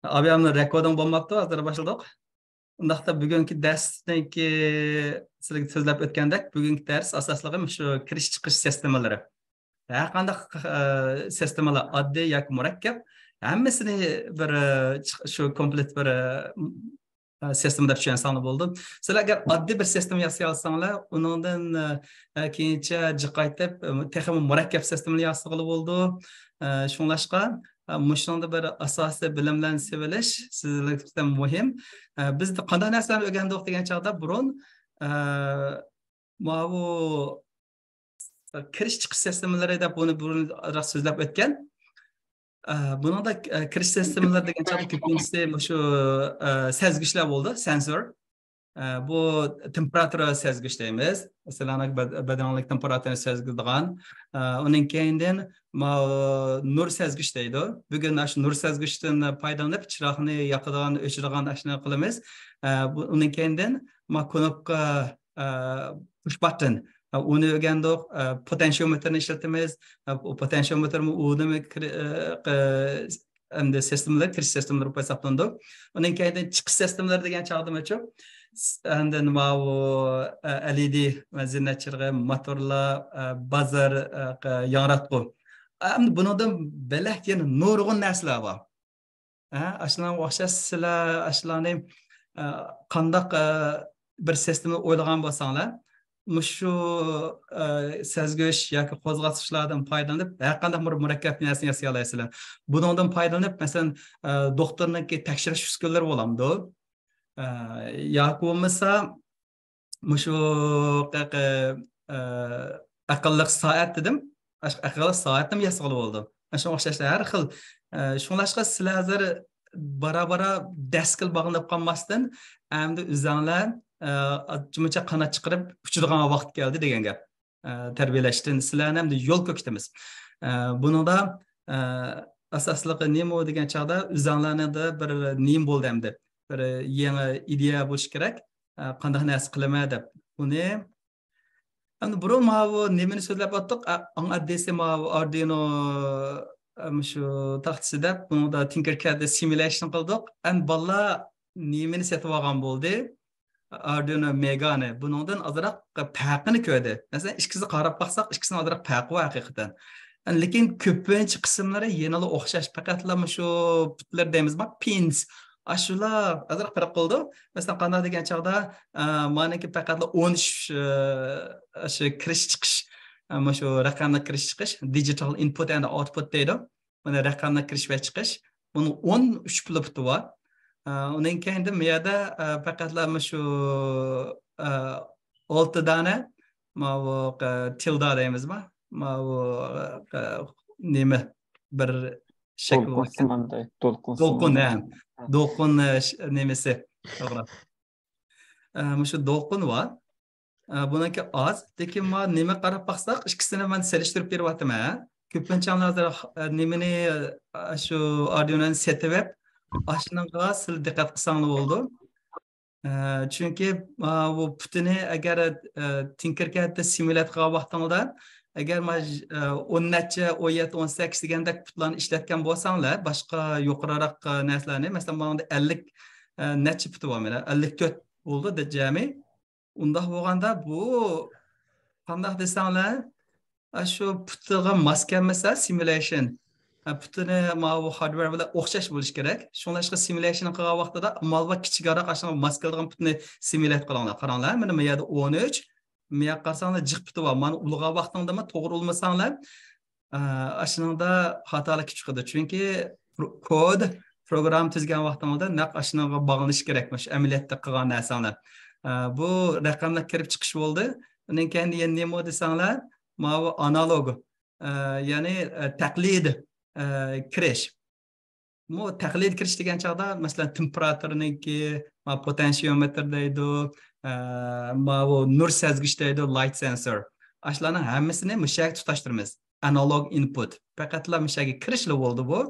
Abi amna rekordun bo'lmabdi, hozir boshladik. Undaqda bugungi darsniki sizlarga so'zlab o'tgandek, bugungi dars asosligi shu kirish chiqish sistemalari. Har qanday sistemalar oddiy yoki murakkab, hammasini bir shu komplet bir sistemada tushunsanlar bo'ldi. Sizlar agar oddiy bir sistema yasay olsanglar, uningdan keyincha jiqaytib texnik murakkab sistemani yasag'ili bo'ldi. Shunglashqa Muşunda bir asosiy bilimlarni sevilish sizlar uchun muhim. Biz qanday narsalarni o'rgandik degan chog'da burun bu kirish chiqish sistemalari deb buni burun so'zlab o'tgan. Buningda kirish sistemalari degan chog'da ko'pincha shu sezgichlar bo'ldi, sensor. Bu temperatura sezgich deymiz. Masalan, badanlik temperaturini sezgidigan. Uning keyindan nur sezgich deydi. Bugun shu nur sezgichdan foydalanib chiroqni yoqadigan, o'chiradigan ashuni qilamiz. Uning keyindan knopka push button. Uni o'rgandik, potentiometrni ishlatamiz. Potentiometrni o'dimi endi sistemlar, kirish sistemlari hisoblanadi. Uning keyindan chiqish sistemlari degan chog'da and then LED mazinachirg'i motorlar bazar yangratqu. Bundan belak yana nurg'un narsalar bor. Ashlan o'xshash sizlar ashlarni qandaq bir sistemni o'ylagan bo'lsanglar, shu sezgich yoki qo'zg'atgichlardan foydalanib har qanday bir murakkab narsani yasay olasizlar. Bundan foydalanib, masalan, doktorniki tekshirish uskunalari bo'lamdi. Yoki bo'lmasa shu aqlli soat dedim. Aqlli soatni yasag'li bo'ldi. Shu o'xshashlar har xil. Shunlashqa sizlar hozir bara-bara daskil bog'lanib qolmasdan, endi o'zinglar jimincha qanot chiqarib uchirgan vaqt keldi degan gap. Tarbiyalashdan sizlarni ham yo'l ko'kitamiz. Buningda asosligi nima degan chog'da o'zinglarnida bir nim bo'ldi hamda. Bir yangi ideya bo'lish kerak. Qanday narsa qilaman deb. Uni endi burun bu nimani so'zlab o'tdik. Addesi Arduino shu taxtisida bunda Tinkercad simulation qildik. Endi bolalar nimani setib olgan bo'ldi. Arduino Mega'ni. Buningdan azroq farqini ko'rdi. Masalan, ikkisini qarab baqsaq, ikkisini azroq farqi bor haqiqatan. Lekin ko'pincha qismlari yanada o'xshash. Faqatlar shu bitlar deymizmi? Pins. Ashular azroq farq qildi. Masalan, qanday degan chog'da meniki faqatlar 13 shu kirish chiqish, shu raqamli kirish chiqish, digital input and output deydi. Mana raqamli kirish va chiqish. Buni 13 pulti bor. Uning keyinda miyada faqatlar shu 6 dona tilda deymizmi? Nima bir shakl Dolqun nemesi. Shu dolqun var. Bunaki az. Lekin nima qarab baqsaq, ikkisini men selishtirib beryapman. Ko'pincha nimani shu Arduino'ni setib ashunga sil diqqat qilsanglar bo'ldi. Chunki bu putini agar Tinkercadda simulyatsiya qilgan vaqtingizda agar 10 necha 17 18 degandek putlarni ishlatgan bo'lsanglar, boshqa yuqoriroq narsalarni, masalan, menga 50 necha puti bor, mana 54 bo'ldi jami. Unda bo'lganda bu qanday desanglar, shu putiga mos kelmasa simulation putini bu hardware bilan o'xshash bo'lish kerak. Shunlashqa simulation qilgan vaqtida malva kichikroq ashuna mos kelgan putni simulyat qilinglar. Qaranglar, mana bu yerda 13 Miya qarsanlar jiq puti bor. Mana ulg'a vaqtingda to'g'ri olmasanglar, ashuningda xatolik chiqadi. Chunki kod program tuzgan vaqtingda naq ashunga bog'lanish kerakmish amaliyotda qilgan narsalar. Bu raqamlar kirib chiqish bo'ldi. Uning keyin yana nima desanglar, bu analog, ya'ni taqlid kirish. Bu taqlid kirish degan chog'da, masalan, temperaturniki, potentiometr deydi, bu nur sezgich deydi, light sensor. Ashlarning hammasini mushak tutashtiramiz. Analog input. Faqatlar mushakga kirishli bo'ldi bu.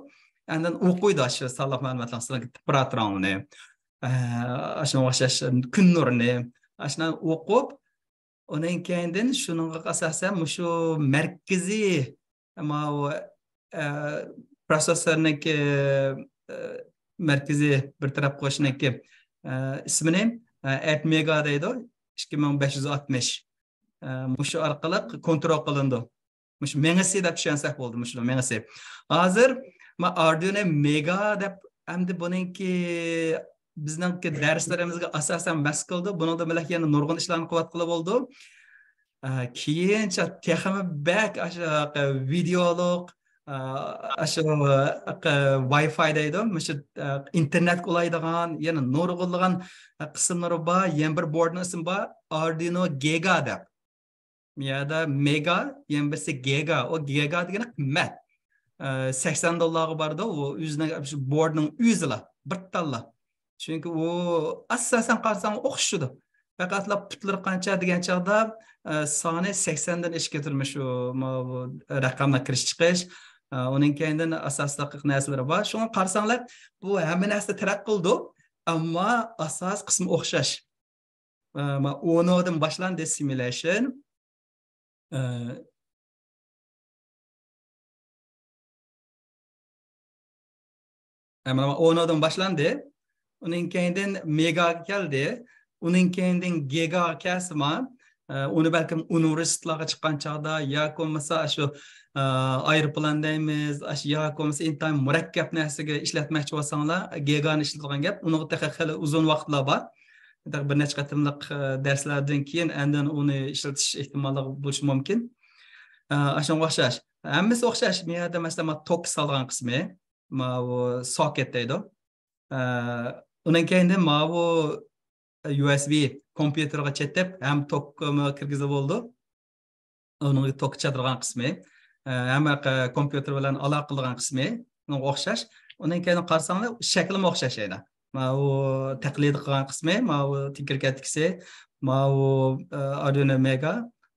Undan o'qiydi shu saloq ma'lumotlarni, temperaturani, ashuna o'xshash kun nurini, ashuna o'qib, uning keyindan shuningga asosan shu markaziy prosessorniki merkezi bir taraf qo'shniki ismini AppMega deydi 2560 mushu orqali kontrol qilindi. Mushu mengisi deb tushunsak bo'ldi, mushu mengisi. Hozir ma Arduino Mega deb endi buningki bizningki darslarimizga asosan mas qildi. Buningda bilan yana nurg'un ishlarni qilib qilib bo'ldi. Keyincha texmi back videolog shu Wi-Fi deydi. Mushu internet qulaydigan, yana nurg'unlagan qismlari bor. Yana bir boardning ismi bor Arduino Giga deb. Ya da mega, yani birisi giga. O giga degeni qimmat. $80 barda o yüzüne şu board'un yüzüla, bir talla. Çünkü o asasen qarsan o'xshidi. Faqatla putlar qancha degan chaqda soni 80dan ish ketirmish o raqamlar kirish chiqish. Uning keyindan asosli narsalar bor. Shuni qarsanglar bu hamma narsa taraqq qildi, ammo asos qismi o'xshash. O'nodan boshlandi simulation. Ama o'nodan boshlandi. Uning keyinden mega keldi. Uning keyinden giga kesma. Uni balkim universitetlarga chiqqan chaqda yoki bo'lmasa shu aeroplan deymiz, yoki bo'lmasa intayim murakkab narsaga ishlatmoqchi bo'lsanglar, gigani ishlatgan gap. Uni hali uzun vaqtlar bor. Bir necha qatimliq darslardan keyin andan uni ishlatish ehtimoli bo'lishi mumkin. Shunga o'xshash. Hammasi o'xshash. Men yerda masalan tok solgan qismi, bu socket deydi. Undan keyin bu USB kompyuterga chetib ham tokkni kirgizib bo'ldi. Uni tok chatirgan qismi, ham kompyuter bilan aloqa qilgan qismi, unga o'xshash. Undan keyin qarasanglar shakli o'xshash edi. Bu taqlid qilgan qismi, bu tinkerkatkisi, bu Arduino Mega.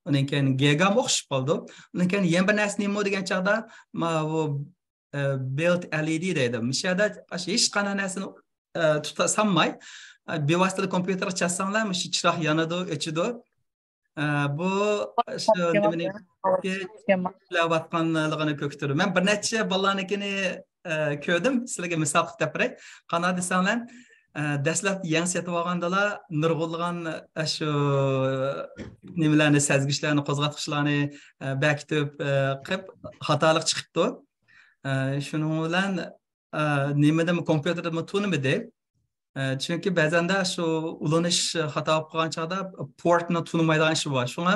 Undan keyin Giga o'xshab qoldi. Undan keyin yana bir narsa nima degan chaqda bu built LED deydi. Mishada hech qanday narsani tutasanmay bevosita kompyuterga chassanglar, shu chiroq yonadi, o'chidi. Bu shu nimaning ishlayotganligini ko'ktirdi. Men bir necha bolalarnikini ko'rdim. Sizlarga misol qilib gapiray. Qana desanglar, dastlab yangi setib olgandalar nurg'ulg'an shu nimalarni, sezgichlarni, qo'zg'atqichlarni bekitib qilib xatolik chiqibdi. Shuning bilan nimadan kompyuterda tunimidi. Çünkü bazen de şu ulanish xato bo'lib qolgan chaqda portni tunmaydigan ish bor. Shunga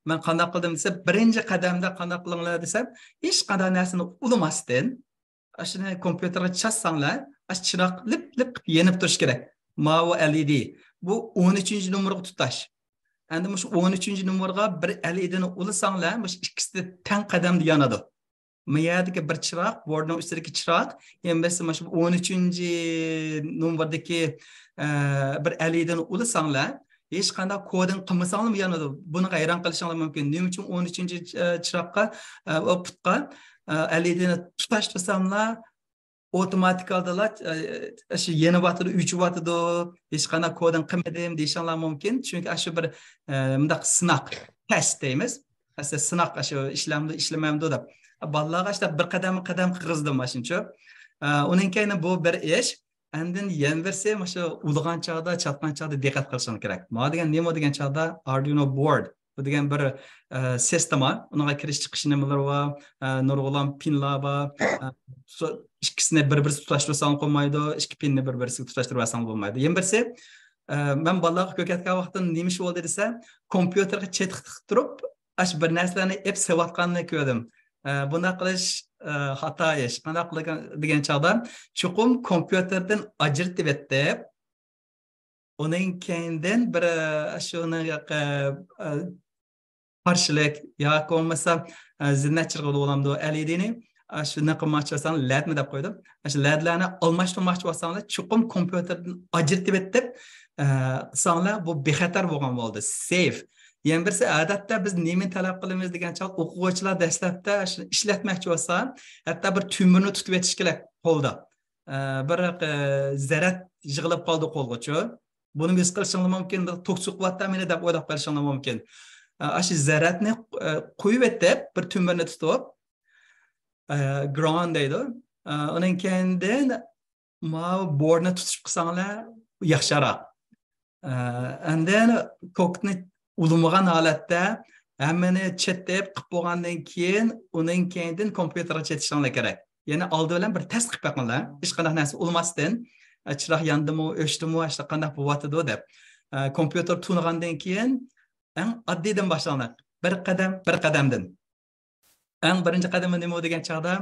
men qanday qildim desa, birinchi qadamda qanday qilinglar desam, hech qanday narsani ulamasdan, shuni kompyuterga chassanglar, chiroq lip lip yenib turish kerak. Mavi LED. Bu 13-numaraga tutash. Endi shu 13-numaraga bir LEDni ulasanglar, ikkisi teng qadamda yonadi. Miyadagi bir chiroq, boardning ustidagi chiroq, endi mana shu 13-numerdagi bir LEDni ulasanglar, hech qanday kodini qilmasanglar yonadi. Buni hayron qilishinglar mumkin. Nima uchun 13-chiroqqa putqa LEDni tutashtirsamlar, otomatik aldalar shu yeni vatida, 3 vatida hech qanday kodini qilmadim deyishinglar mumkin. Chunki shu bir bundaq sinoq, test deymiz. Aslida sinoq shu ishlamdi, ishlamamdi deb. Balaga işte bir qadam qirg'izdim mashuncha. Uning keyin bu bir ish. Andin yana birsi shu ulg'an chaqda, chatgan chaqda diqqat qilishing kerak. Ma degan nima degan chaqda Arduino board. Bu degan bir sistema. Unga kirish chiqish nimalar va nurg'ulan pinlar va ikkisini bir-birisi tutashtirsan bo'lmaydi, ikki pinni bir-birisiga tutashtirsan bo'lmaydi. Yana birsi men balaga ko'katgan vaqtda nima ish bo'ldi desa, kompyuterga chetqib turib, ash bir narsalarni ep sevotganini ko'rdim. Buna qilish xato ish. Qanday qilgan degan chaqda chuqum kompyuterdan ajratib etib, uning keyindan bir shuni qarshilik yoki bo'lmasa zinnatchilik bo'lamdi LEDni shuni qilmoqchi bo'lsam LEDni deb qo'ydim. Shu LEDlarni almashtirmoqchi bo'lsanglar chuqum kompyuterdan ajratib etib qilsanglar bu bexatar bo'lgan bo'ldi. Safe. Yana birisi odatda biz nima talab qilamiz degan chaq o'quvchilar dastlabda ishlatmoqchi bo'lsa, hatto bir tumirni tutib etish kerak qo'lda. Bir zarat yig'ilib qoldi qo'lgacha. Buni biz qilishimiz mumkin, bir to'ksiq vattamini deb o'ylab qo'yishimiz mumkin. Shu zaratni qo'yib etib, bir tumirni tutib, ground deydi. Uning keyin ma boardni tutib qilsanglar yaxshiroq. And then kokni ulamagan holatda hammani chetdeb qilib bo'lgandan keyin uning keyindan kompyuterga chetishinglar kerak. Ya'ni oldi bilan bir test qilib qo'yinglar. Hech qanday narsa ulmasdan chiroq yandimi, o'chdimi, hech qanday bo'lyapti deb. Kompyuter tunagandan keyin eng oddiydan boshlanglar. Bir qadamdan. Eng birinchi qadami nima degan chog'da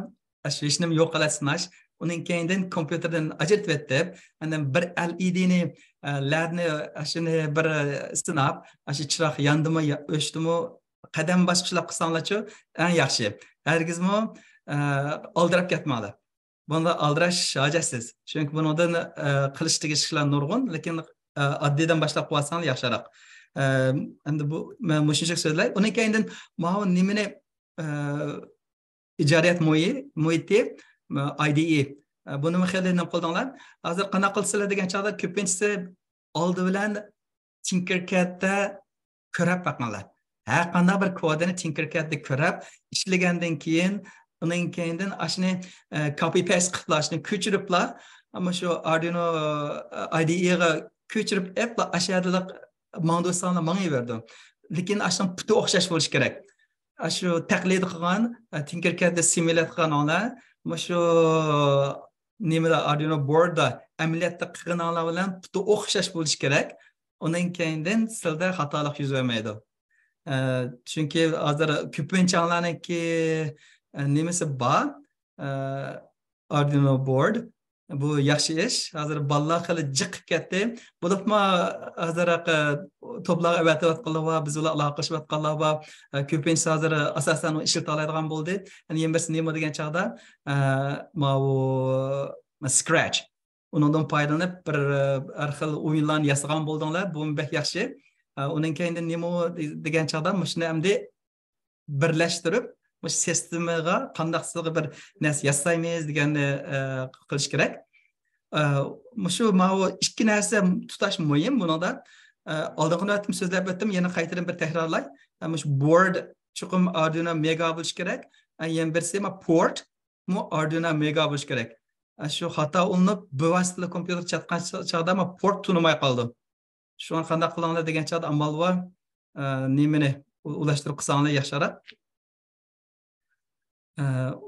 hech nima yo'q qilib sinash, uning keyindan kompyuterdan ajratib etib, andan bir LEDni ladni shuni bir sinab, shu chiroq yandimi, o'chdimi, qadam bosqichlab qilsanglarchi eng yaxshi. Hargizmi oldirab ketmanglar. Bunda aldirash hojasiz. Chunki bundan qilishdagi ishlar nurg'un, lekin oddiydan boshlab qo'ysanglar yaxshiroq. Endi bu men mushunchalik so'zlay. Uning keyindan mana nimani ijodiyat muhiti IDE. Buni xeyli nima qildinglar? Hozir qanaqa qilsalar degan chog'da ko'pinchisi oldi bilan Tinkercadda ko'rib baqinglar. Har qanday bir kodini Tinkercadda ko'rib, ishlagandan keyin uning keyindan ashni copy paste qilib, ashni ko'chiriblar, ammo shu Arduino IDE ga ko'chirib applar ashadiliq ma'nosanlar menga berdi. Lekin ashdan puti o'xshash bo'lish kerak. Shu taqlid qilgan Tinkercadda simulyatsiya qilganlar, shu nimada Arduino boardda amaliyotda qilganlar bilan puti o'xshash bo'lish kerak. Uning keyindan sizda xatolik yuz bermaydi. Chunki hozir ko'pinchalarniki nimasi bor, Arduino board. Bu yaxshi ish. Hozir bolalar xili jiqib ketdi. Bo'libmi hozir to'plarga avatayotganlar va biz ular aloqa qilishayotganlar va ko'pincha hozir asosan ishlata oladigan bo'ldi. Yani yembirsi nima degan chog'da bu Scratch. Undan foydalanib bir har xil o'yinlarni yasagan bo'ldinglar. Bu bek yaxshi. Uning keyindan nima degan chog'da shuni hamda birlashtirib sistemaga qandaqsiligi bir narsa yasaymiz deganni qilish kerak. Shu mana ikki narsa tutash muhim bunida. Oldingi vaqtim so'zlab o'tdim, yana qaytadan bir takrorlay. Shu board chuqum Arduino Mega bo'lish kerak. Yana birsi port mu Arduino Mega bo'lish kerak. Shu xato ulinib, bevosita kompyuter chatgan chog'da port tunamay qoldi. Shu qanday qilinglar degan chog'da amal bor. Nimani ulashtirib qilsanglar yaxshiroq.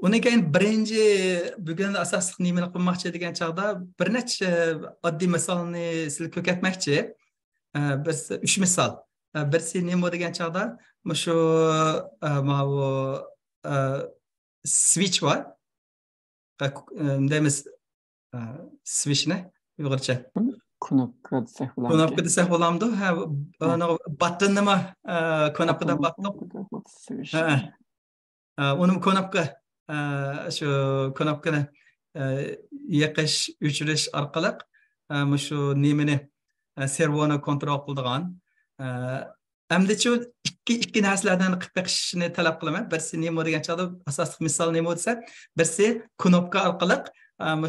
Uning keyin birinchi bugun asosiy nimani qilmoqchi degan chog'da bir necha oddiy misolni sizga ko'rsatmoqchi. Biz 3 misol. Birsi nima degan chog'da shu switch bor. Deymiz switchni uyg'urcha knopka desak bo'ladimi? Knopka desak bo'lamdi. Ha, button nima knopkada button. Uni knopka shu knopkani yiqish, o'chirish orqali shu nimani servoni kontrol qiladigan. Endi-chu ikki narsalardan qilib beqishni talab qilaman. Birsi nima degan chog'da asosiy misol nima desa, birsi knopka orqali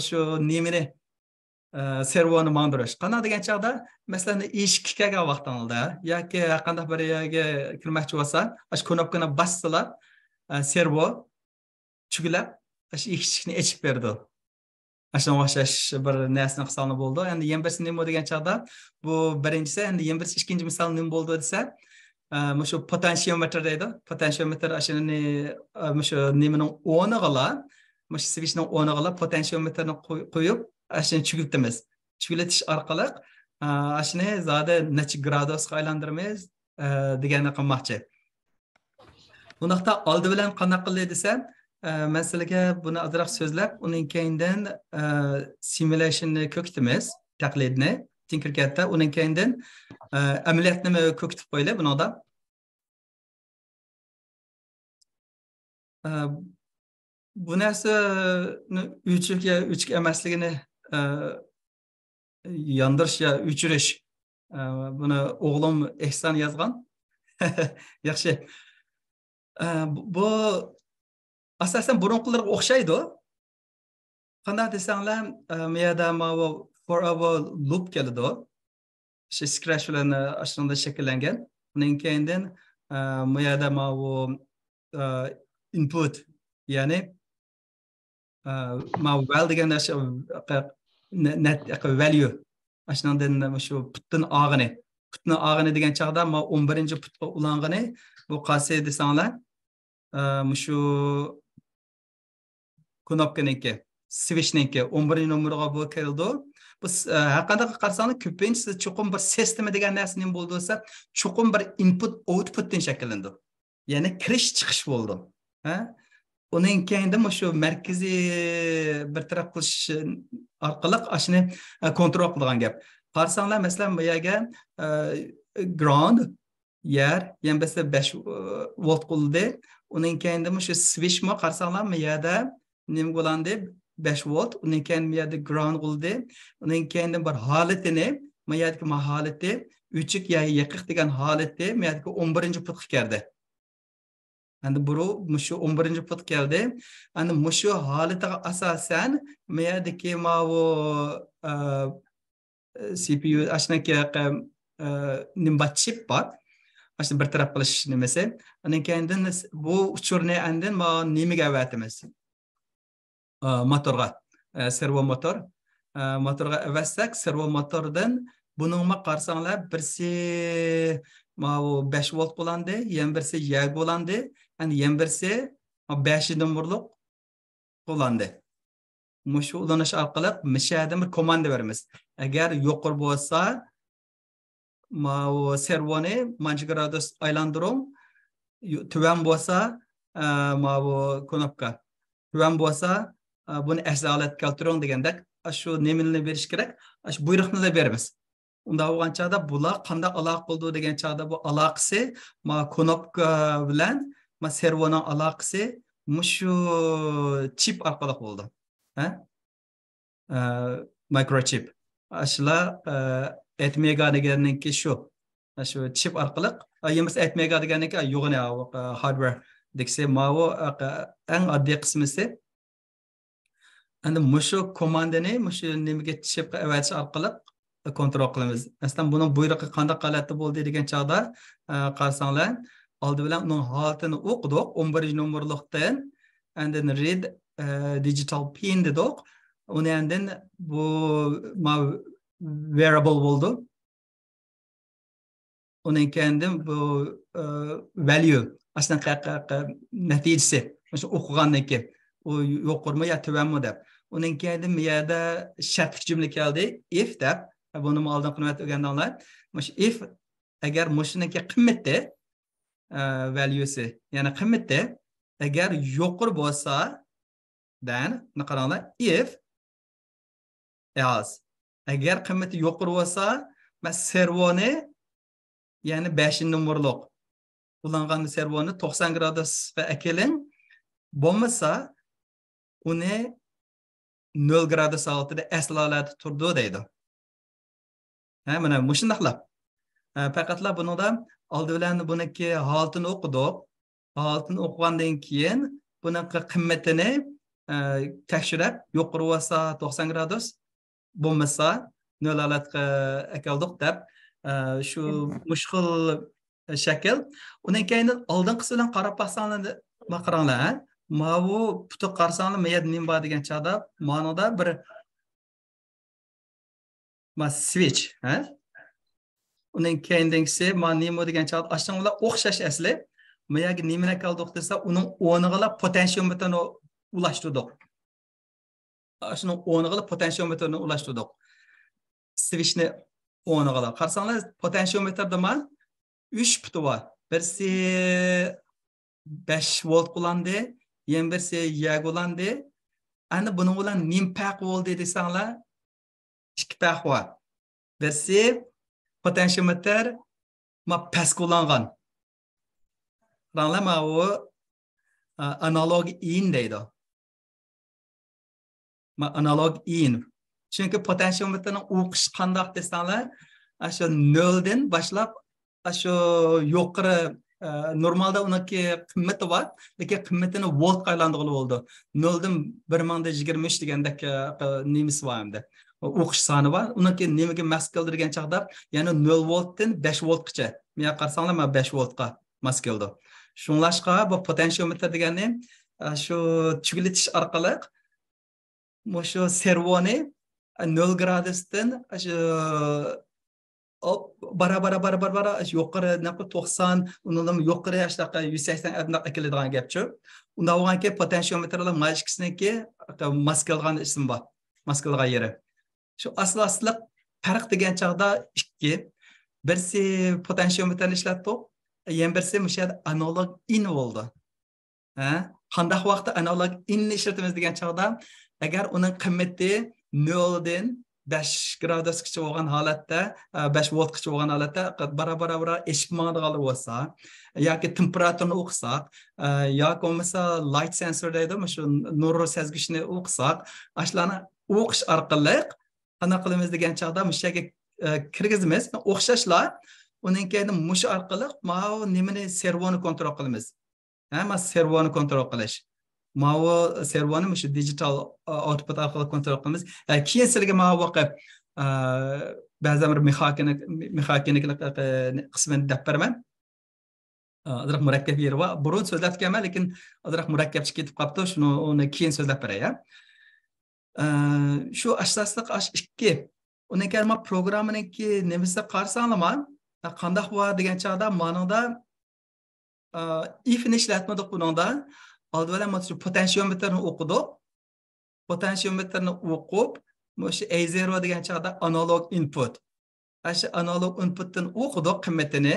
shu nimani servoni mandirish. Qanday degan chog'da, masalan, eshik kelgan vaqtingizda yoki qanday bir yerga kirmoqchi bo'lsa, shu knopkani bassalar, servo chugilab, shu eshikni ochib berdi. Ashunga o'xshash bir narsani qilsanglar bo'ldi. Endi yana birsi nima degan chog'da, bu birinchisi, endi yana birsi ikkinchi misol nima bo'ldi desa, shu potentiometr deydi. Potentiometr ashuni shu nimaning o'rniga, shu switchning o'rniga potentiometrni qo'yib, ashuni chugiltamiz. Chugilatish orqali ashuni zada necha gradusga aylantiramiz deganni qilmoqchi. Bundaqda oldi bilan qanday qildi desa, men sizlarga buni ozroq so'zlab, uning keyindan simulationni ko'kitamiz, taqlidni Tinkercadda, uning keyindan amaliyotni ko'kitib qo'yaylik buningda. Bu narsa o'chik emasligini yondirish ya o'chirish. Buni o'g'lim Ehson yozgan. Yaxshi. Bu asosan burunqilarga o'xshaydi. Qanday desanglar, miyada forever loop keladi. Shu Scratch bilan ashunda shakllangan. Uning keyindan miyada input, ya'ni well degan narsa net value. Aşnandan şu putun ağını degan chaqda ma 11 putga ulangani bu qasi desanglar şu knopkaniki switchniki 11 nomerga bu keldi. Bu haqiqatda qarasanglar ko'pincha chuqur bir sistema degan narsaning bo'lsa, chuqur bir input outputdan shakllandi. Ya'ni kirish chiqish bo'ldi. Ha? Uning keyinda şu markaziy bir taraf qilish orqali ashni kontrol qilgan gap. Qarsanglar masalan bu yerga ground yer, yani mesela 5 volt qildi. Uning keyinda şu switch mo qarsanglar bu yerda nima bo'landi 5 volt. Uning keyinda bu yerda ground qildi. Uning keyinda bir holatini, bu yerdagi holati uchiq ya yiqiq degan holati bu yerdagi 11 putga kirdi. Yani bu şu 11 put geldi. Yani şu halete asasen meyadaki mavu CPU aşnaki nimba chip var. Aşnı bir taraf kılış nimesi. Yani kendin bu uçurne endin ma nimige evetimiz. Motorga, servo motor. Motorga evetsek servo motordan bununla karsanlar birisi ma 5 volt bulandı, yan birisi yağ bulandı. Yani yan birisi 5 numaralık kullandı. Şu ulanış arkalık müşahede bir komanda vermez. Eğer yukarı bolsa ma servoni manç gradus aylandırım. Tüven bolsa ma bu knopka. Tüven bolsa bunu esalet keltirong degandek şu neminle beriş gerek. Şu buyruqni da vermez. Unda bo'lgan chaqda bular qanday aloqa qildi degan chaqda bu aloqasi ma knopka bilan ma servoning aloqasi mushu chip orqali bo'ldi. Ha? Microchip. Ashla etmega deganiki shu chip orqali, emas etmega deganiki yo'g'ini hardware dekse ma bu eng oddiy qismisi. Endi mushu komandani mushu nimaga chip avatish orqali kontrol qilamiz. Aslında bunun buyruqi qanday qalatda bo'ldi degan chaqda qarasanglar, oldi bilan uning holatini o'qidik 11 nomerlikdan, and read digital pin dedik. Undan bu variable bo'ldi. Uning kendim bu value aslında natijasi o'sha o'qigandan keyin u yo'qmi yo tuvanmi deb. Uning kendim bu yerda shartli jumla keldi, if deb. Bunu aldığım kıymet öğrenenler. If eğer muşununki kıymeti value'si yani kıymeti eğer yukarı olsa then ne kadarlar if else eğer kıymeti yukarı olsa ben servoni yani 5 numaralık kullanılan servoni 90 gradus ve ekelin bulmasa onu 0 gradus altında eslalerde turdu deydi. Mana mushundaqlab. Faqatla bunida oldi bilan buniki holatini o'qidik. Holatini o'qigandan keyin bunaqa qimmatini tekshirib, yuqori bo'lsa 90 gradus, bo'lmasa 0 holatga akaldik deb shu mushkil shakl. Undan keyin oldinqisidan qarab baxsanglar, qaranglar. Ma bu puti qarsanglar, mayad nim bor degan chaqda, ma'noda bir switch, ha? Uning keyindagisi nima degan chaqda ashunlar o'xshash asli. Mayagi nimani qildik desa, uning o'rniga potentiometrni ulashtirdik. Ashuni o'rniga potentiometrni ulashtirdik. Switchni o'rniga. Qarasanglar, potentiometrda 3 puti bor. Birisi 5 volt kullandı, yana birisi yağ kullandı. Endi buning bilan nim farq bo'ldi desanglar, ikki farq bor. Birisi potentiometr past kullangan. Ranglar o analog in deydi. Analog in. Çünkü potentiometrning o'qish qandoq desanglar, shu 0 dan boshlab shu yuqori normalda uniki qimmati bor, lekin qimmatini volt aylantirib oldi. 0 dan 1023 degandek nimasi bor endi. O'qish soni bor. Uniki nimaga mas keltirgan chaqda, ya'ni 0 voltdan 5 voltgacha. Men qarasanglar, 5 voltga mas keldi. Shunlashqa bu potentiometr degani shu tugilitish orqali shu servoni 0 gradusdan bara yuqori naqi 90 undan yuqori yaşdaqa 180 adnaqa keladigan gapchi. Unda bo'lganki potentiometrlar mashkisiniki maskalgan ism bor. Maskalgan yeri. Shu asosliq farq degan chaqda ikki. Birsi potentiometrni ishlatdik, yana birsi mushad analog in bo'ldi. Ha? Qanday vaqtda analog in ishlatamiz degan chaqda agar uning qimmati 0 dan 5 gradusgacha bo'lgan holatda 5 voltgacha bo'lgan holatda bara eshib mangadigan bo'lsa yoki temperaturani o'qisak yoki bo'lmasa light sensor deydi, shu nur sezgichni o'qisak, ashlarni o'qish orqali qana qilamiz degan chaqda mushaga kirgizamiz, o'xshashlar uning keyin mush orqali mau nimani servoni kontrol qilamiz. Hamma servoni kontrol qilish. Mau servoni shu digital output orqali kontrol qilamiz. Keyin sizlarga mau vaqt ba'zan bir mexanik qismini deb beraman. Azroq murakkab yeri bor. Burun so'zlatganman, lekin azroq murakkabchi ketib qolibdi. Shuni uni keyin so'zlab beray. Shu asosliq H2. Undan keyin programmaninki nimasi qarsanglar, qanday bor degan chaqda ma'noda if ni ishlatmadik buningda. Avvalo shu potentiometrni o'qidik. Potentiometrni o'qib, shu A0 degan chaqda analog input. Shu analog inputdan o'qidik qimmatini.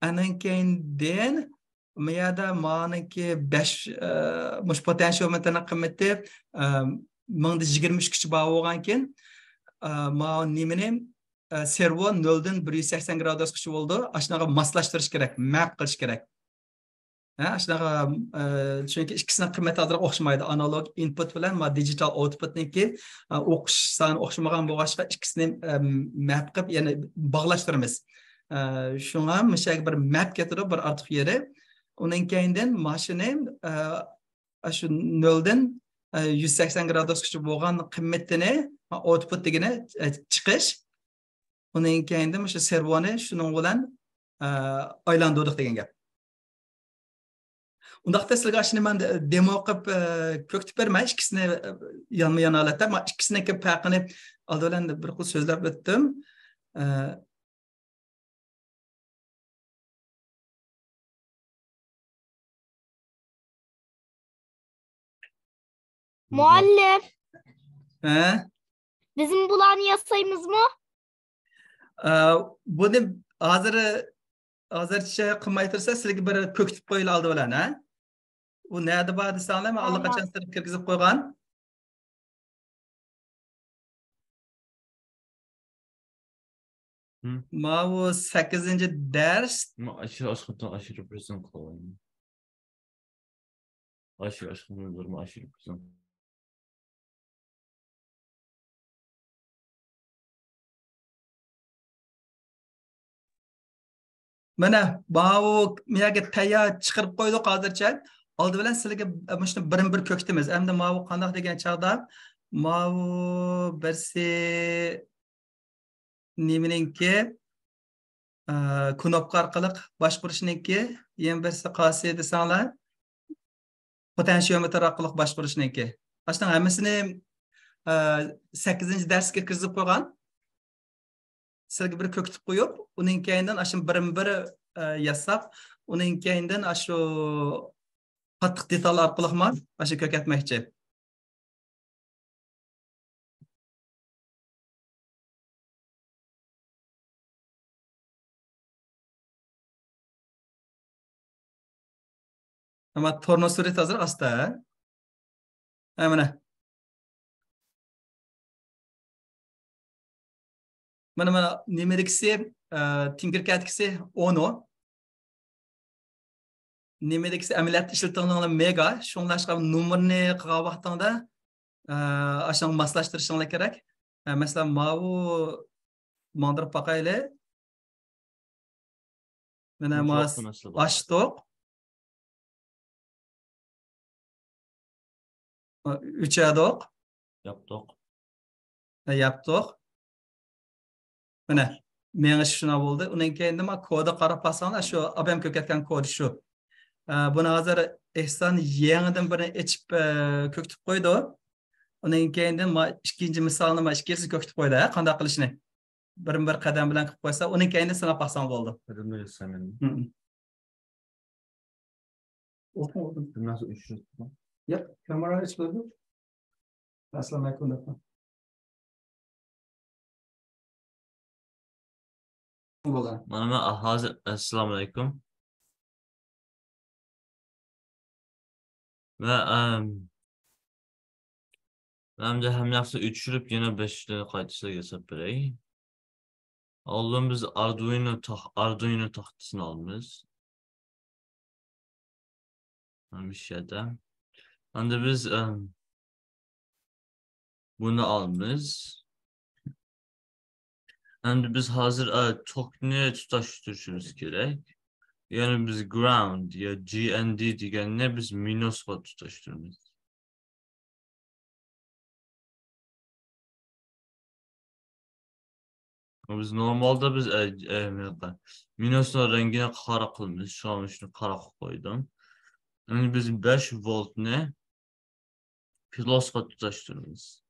Anan keyindan bu yerda ma'niki 5 mush potentiometrni qimmati 1023 kishi bor bo'lgankin, ma nimani servo 0 dan 180 gradusgacha bo'ldi. Ashnaqa moslashtirish kerak, map qilish kerak. Ashnaqa chunki ikkisining qimmati azroq o'xshamaydi. Analog input bilan digital outputniki o'qish soni o'xshamagan bo'lg'achqa ikkisini map qilib, ya'ni bog'lashtiramiz. Shunga mishak bir map keltirib bir ortiq yeri. Undan keyindan mashina shu 0 dan 180 gradusgacha bo'lgan qimmatini output degani chiqish. Undan keyindan o'sha servoni shuning bilan aylantirdik degan gap. Undaqda sizlarga shuni men demo qilib ko'ktib bermay, ikkisini yonma-yon holatda, men ikkisiniki farqini oldindan bir xil so'zlab o'tdim. Muallim, Bizim bularni yasayımızmı? Buni hozircha qilmay tursa, sizlarga bir ko'ktib qo'yil oldi bilan, ha? U nada bor desanglar, men allaqachon sizlarga kirgizib qo'ygan. Ma bu 8-dars. Aşırı presen kolayım. Aşırı presen. Mana bu miyaga tayyor chiqarib qo'ydik hozircha. Oldi bilan sizlarga shuni bir ko'ktimiz. Endi bu qanday degan chaqda bu birsi niminingki knopka orqali boshqarishniki, yana birsi qaysi desanglar potentiometr orqali boshqarishniki. Ashtan hammasini 8-darsga kirgizib qo'ygan. Sizlarga bir ko'ktib qo'yib, uning keyindan ashun bir yasab, uning keyindan shu qattiq detal orqali ham shu ko'katmoqchi. Ama torno surat hazır asta. Mana. Mana nimeriksi Tinkercad'kisi 10. Nimeriksi ameliyat işletildiğinde mega. Şunlaşqa numarını qilgan vaqtında aşağı maslashtirishinglar kerak. Mesela mavu mandirib baqayli. Mana mas açtık. 3 adoq. Yaptık. Mana menga shuna bo'ldi. Undan keyin nima kodni qarab qolsanglar, shu abam ko'katgan kod shu. Buni hozir Ehson yangidan birini ichib ko'ktib qo'ydi. Ondan keyin ma ikkinchi misolni ma ikkisi ko'kitib qo'ydi, qanday qilishni. Bir qadam bilan qilib qo'ysa, uning keyin sanab baxsam bo'ldi. Adımda göstermedim. O'qing. Nasıl uçurtma? Yo'q, kamera hech bo'ldi. Assalomu alaykum deb. Bo'ldi. Bana ben hazır. Esselamu Aleyküm. Ve ben de hem yapsa uçurup yine 5'leri kaydısa geçip birey. Aldığımız Arduino tahtasını almış. Bir şeyde. Ben de biz bunu almış. Hem de biz hazır tokniye tutaştırıyoruz gerek. Yani biz ground ya GND diyen ne biz minusla tutaştırıyoruz. Biz normalde biz minusla rengine kara kılmış. Şu an şunu kara koydum. Yani biz 5 volt ne plusla tutaştırıyoruz.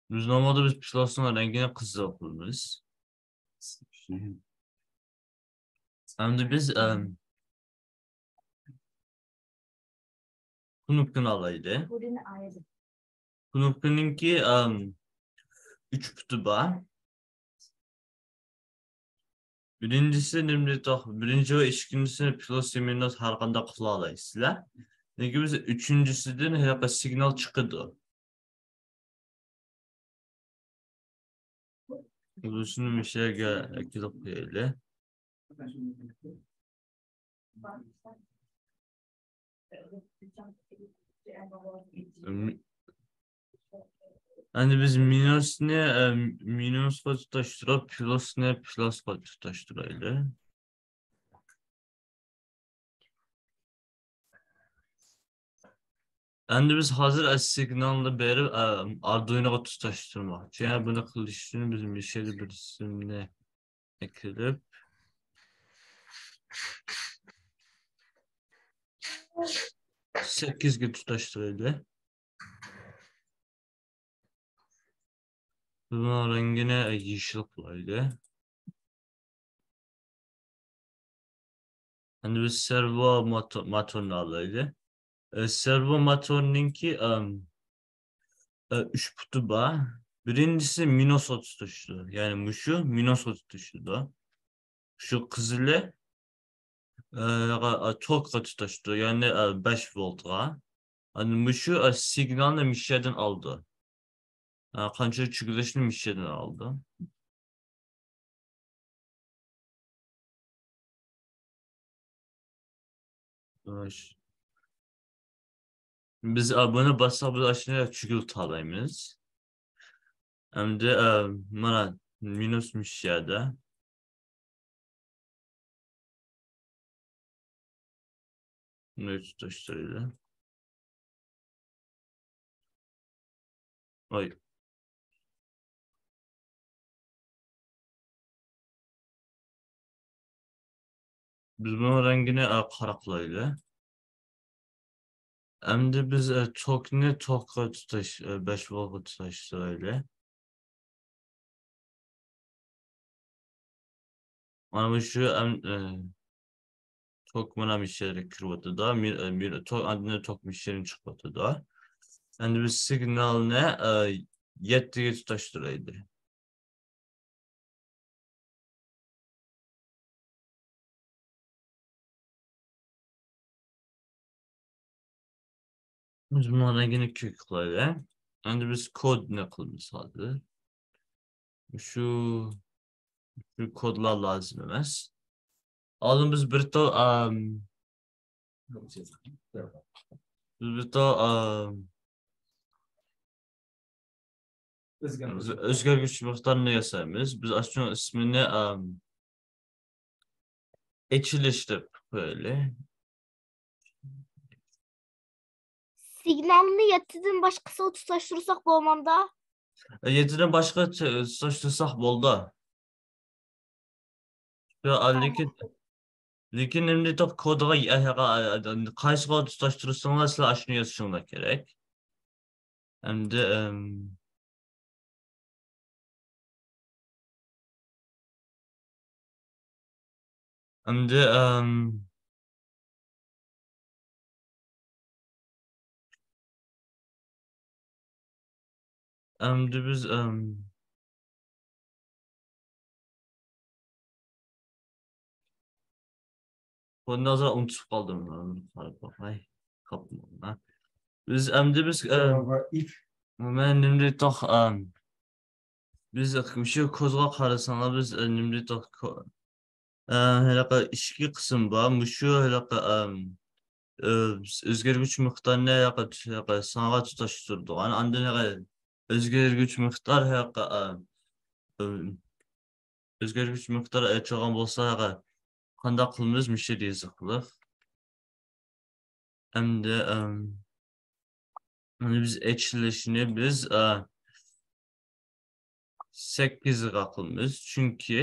Biz normalde biz plusla rengine kızıl kılmış. Hem de biz Kunupkun alaydı. Kunupkun'unki 3 putu var. Birinci ve ikincisini plus minus her kanda kıla alaysızlar. Ne gibi biz üçüncüsüden her signal çıkıdı. Bunun bir şeye ekilip böyle. Yani biz minus ne minusla tutaştırıp plus ne plusla tutaştıraydı. Yani biz hazır signalda beri Arduino'ya tutaştırmak. Yani bunu kılıştığını bizim bir şeyde bir isimle ekilip 8 gün tutaştırıldı. Bunun rengine yeşil koydu. Yani biz servo motorunu alaydı. Servo motorununki 3 putu var. Birincisi minusla tutuştu. Yani şu minusla tutuştu. Şu kızılı tokla tutuştu. Yani 5 voltla. Yani şu signalını mişeden aldı. Kançeri çıkışını mişeden aldı. Biz bunu basabı aşağıya çıkılt alayımız. Hem de bana minus mişyada. Ne tutuşturuydu? Ay. Biz bunun rengini karaklaydı. Hem de biz tokla tutaş 5 volt tutaştırıydı. Ama şu tok bana mişleri kırmadı da tok mişlerin çıkmadı da. Yani biz signal ne 7'ye tutaştırıydı. Biz bunun rengini köklaydı. Yani biz kod ne kılmış hazır. Şu kodlar lazım emez. Alın biz bir to özgürlük miktarını yasayımız. Biz aslında ismini ekşileştirip böyle. Signalını yetidin başkası tutaştırırsak bu olmamda. 7'den başka tutaştırsak bolda. Şu aldaki Lekin endi kodga qaysiga tutashtirsangiz sizlar shuni yozishinglar kerak. Endi endi endi biz bundan sonra unutib qoldim. Ay, qopma. Biz endi biz men endi toq biz shu ko'zga qarasanlar biz endi toq halaqa ishki qism bor. Shu halaqa o'zgargich miqdorini halaqa sanaga tutashtirdigan. Andan o'zgargich miqdor halaqa o'zgargich miqdor aytilgan bo'lsa qanday qilamiz mishe deyiziqliq. Endi biz aytilishini biz 8 ga qilamiz. Chunki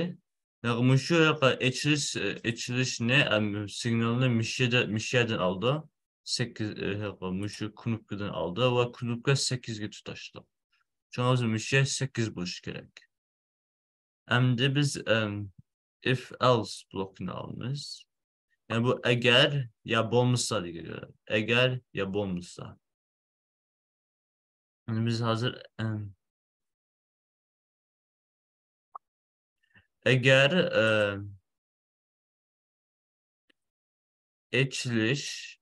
shu aytilishni signalni mishedan oldi. 8 shu knopkadan oldi va knopka 8 ga tutashdi. Chunki mishe 8 bo'lishi kerak. Endi biz if else blokini olamiz. Yani bu eğer ya bo'lmasa degan. Eğer ya bo'lmasa. Yani biz hazır eğer eçiliş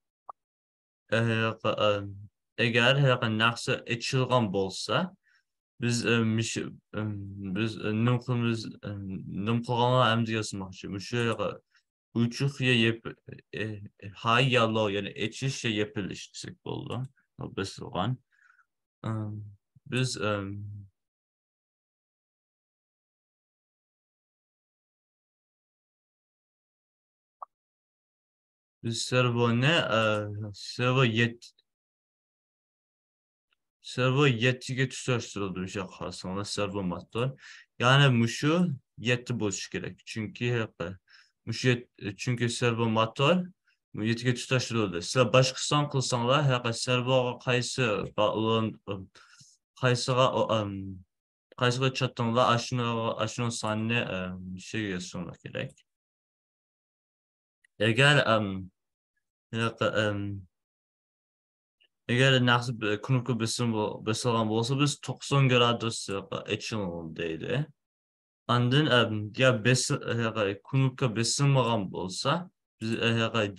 eğer narsa eçilgan bolsa biz nim qilganlar hamda yozmoqchi. Shu uçuk ya hay ya lo yani eçiş ya yapılış desek bo'ldi. Biz olgan. Biz servo ne servo 7'ye tutashtirildi o'sha qarasanglar servo motor. Yani şu 7 bo'lishi kerak. Çünkü servo motor 7'ye tutashtirildi. Sizlar boshqason qilsanglar servoga qaysiga chattinglar ashuni sonini şey yozishinglar kerak. Eğer nasıl knopka besilgan bo'lsa biz 90 gradus açılım deydi. Andın ya knopka besilmagan bo'lsa biz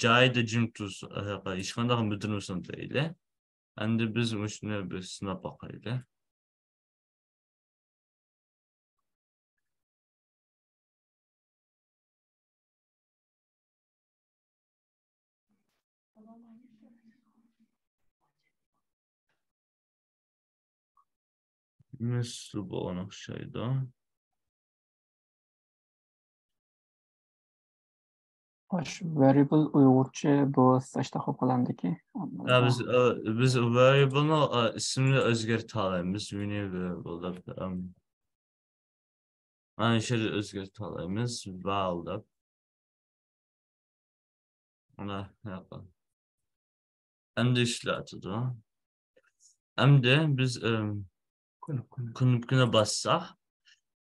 joyida jim tuz hech qanday bildirmasin deydi. Endi biz shuni bir sinab boqaylik. Nasıl bu onun şeydi? Variable uyg'urcha bu stashda qolib qolamdiki. Ya biz variable'ni ismini o'zgartira olamiz. Variable ana shuni o'zgartira olamiz. Val deb. Ana yo'q. Endi ishlatadi. Endi biz knopkani bassak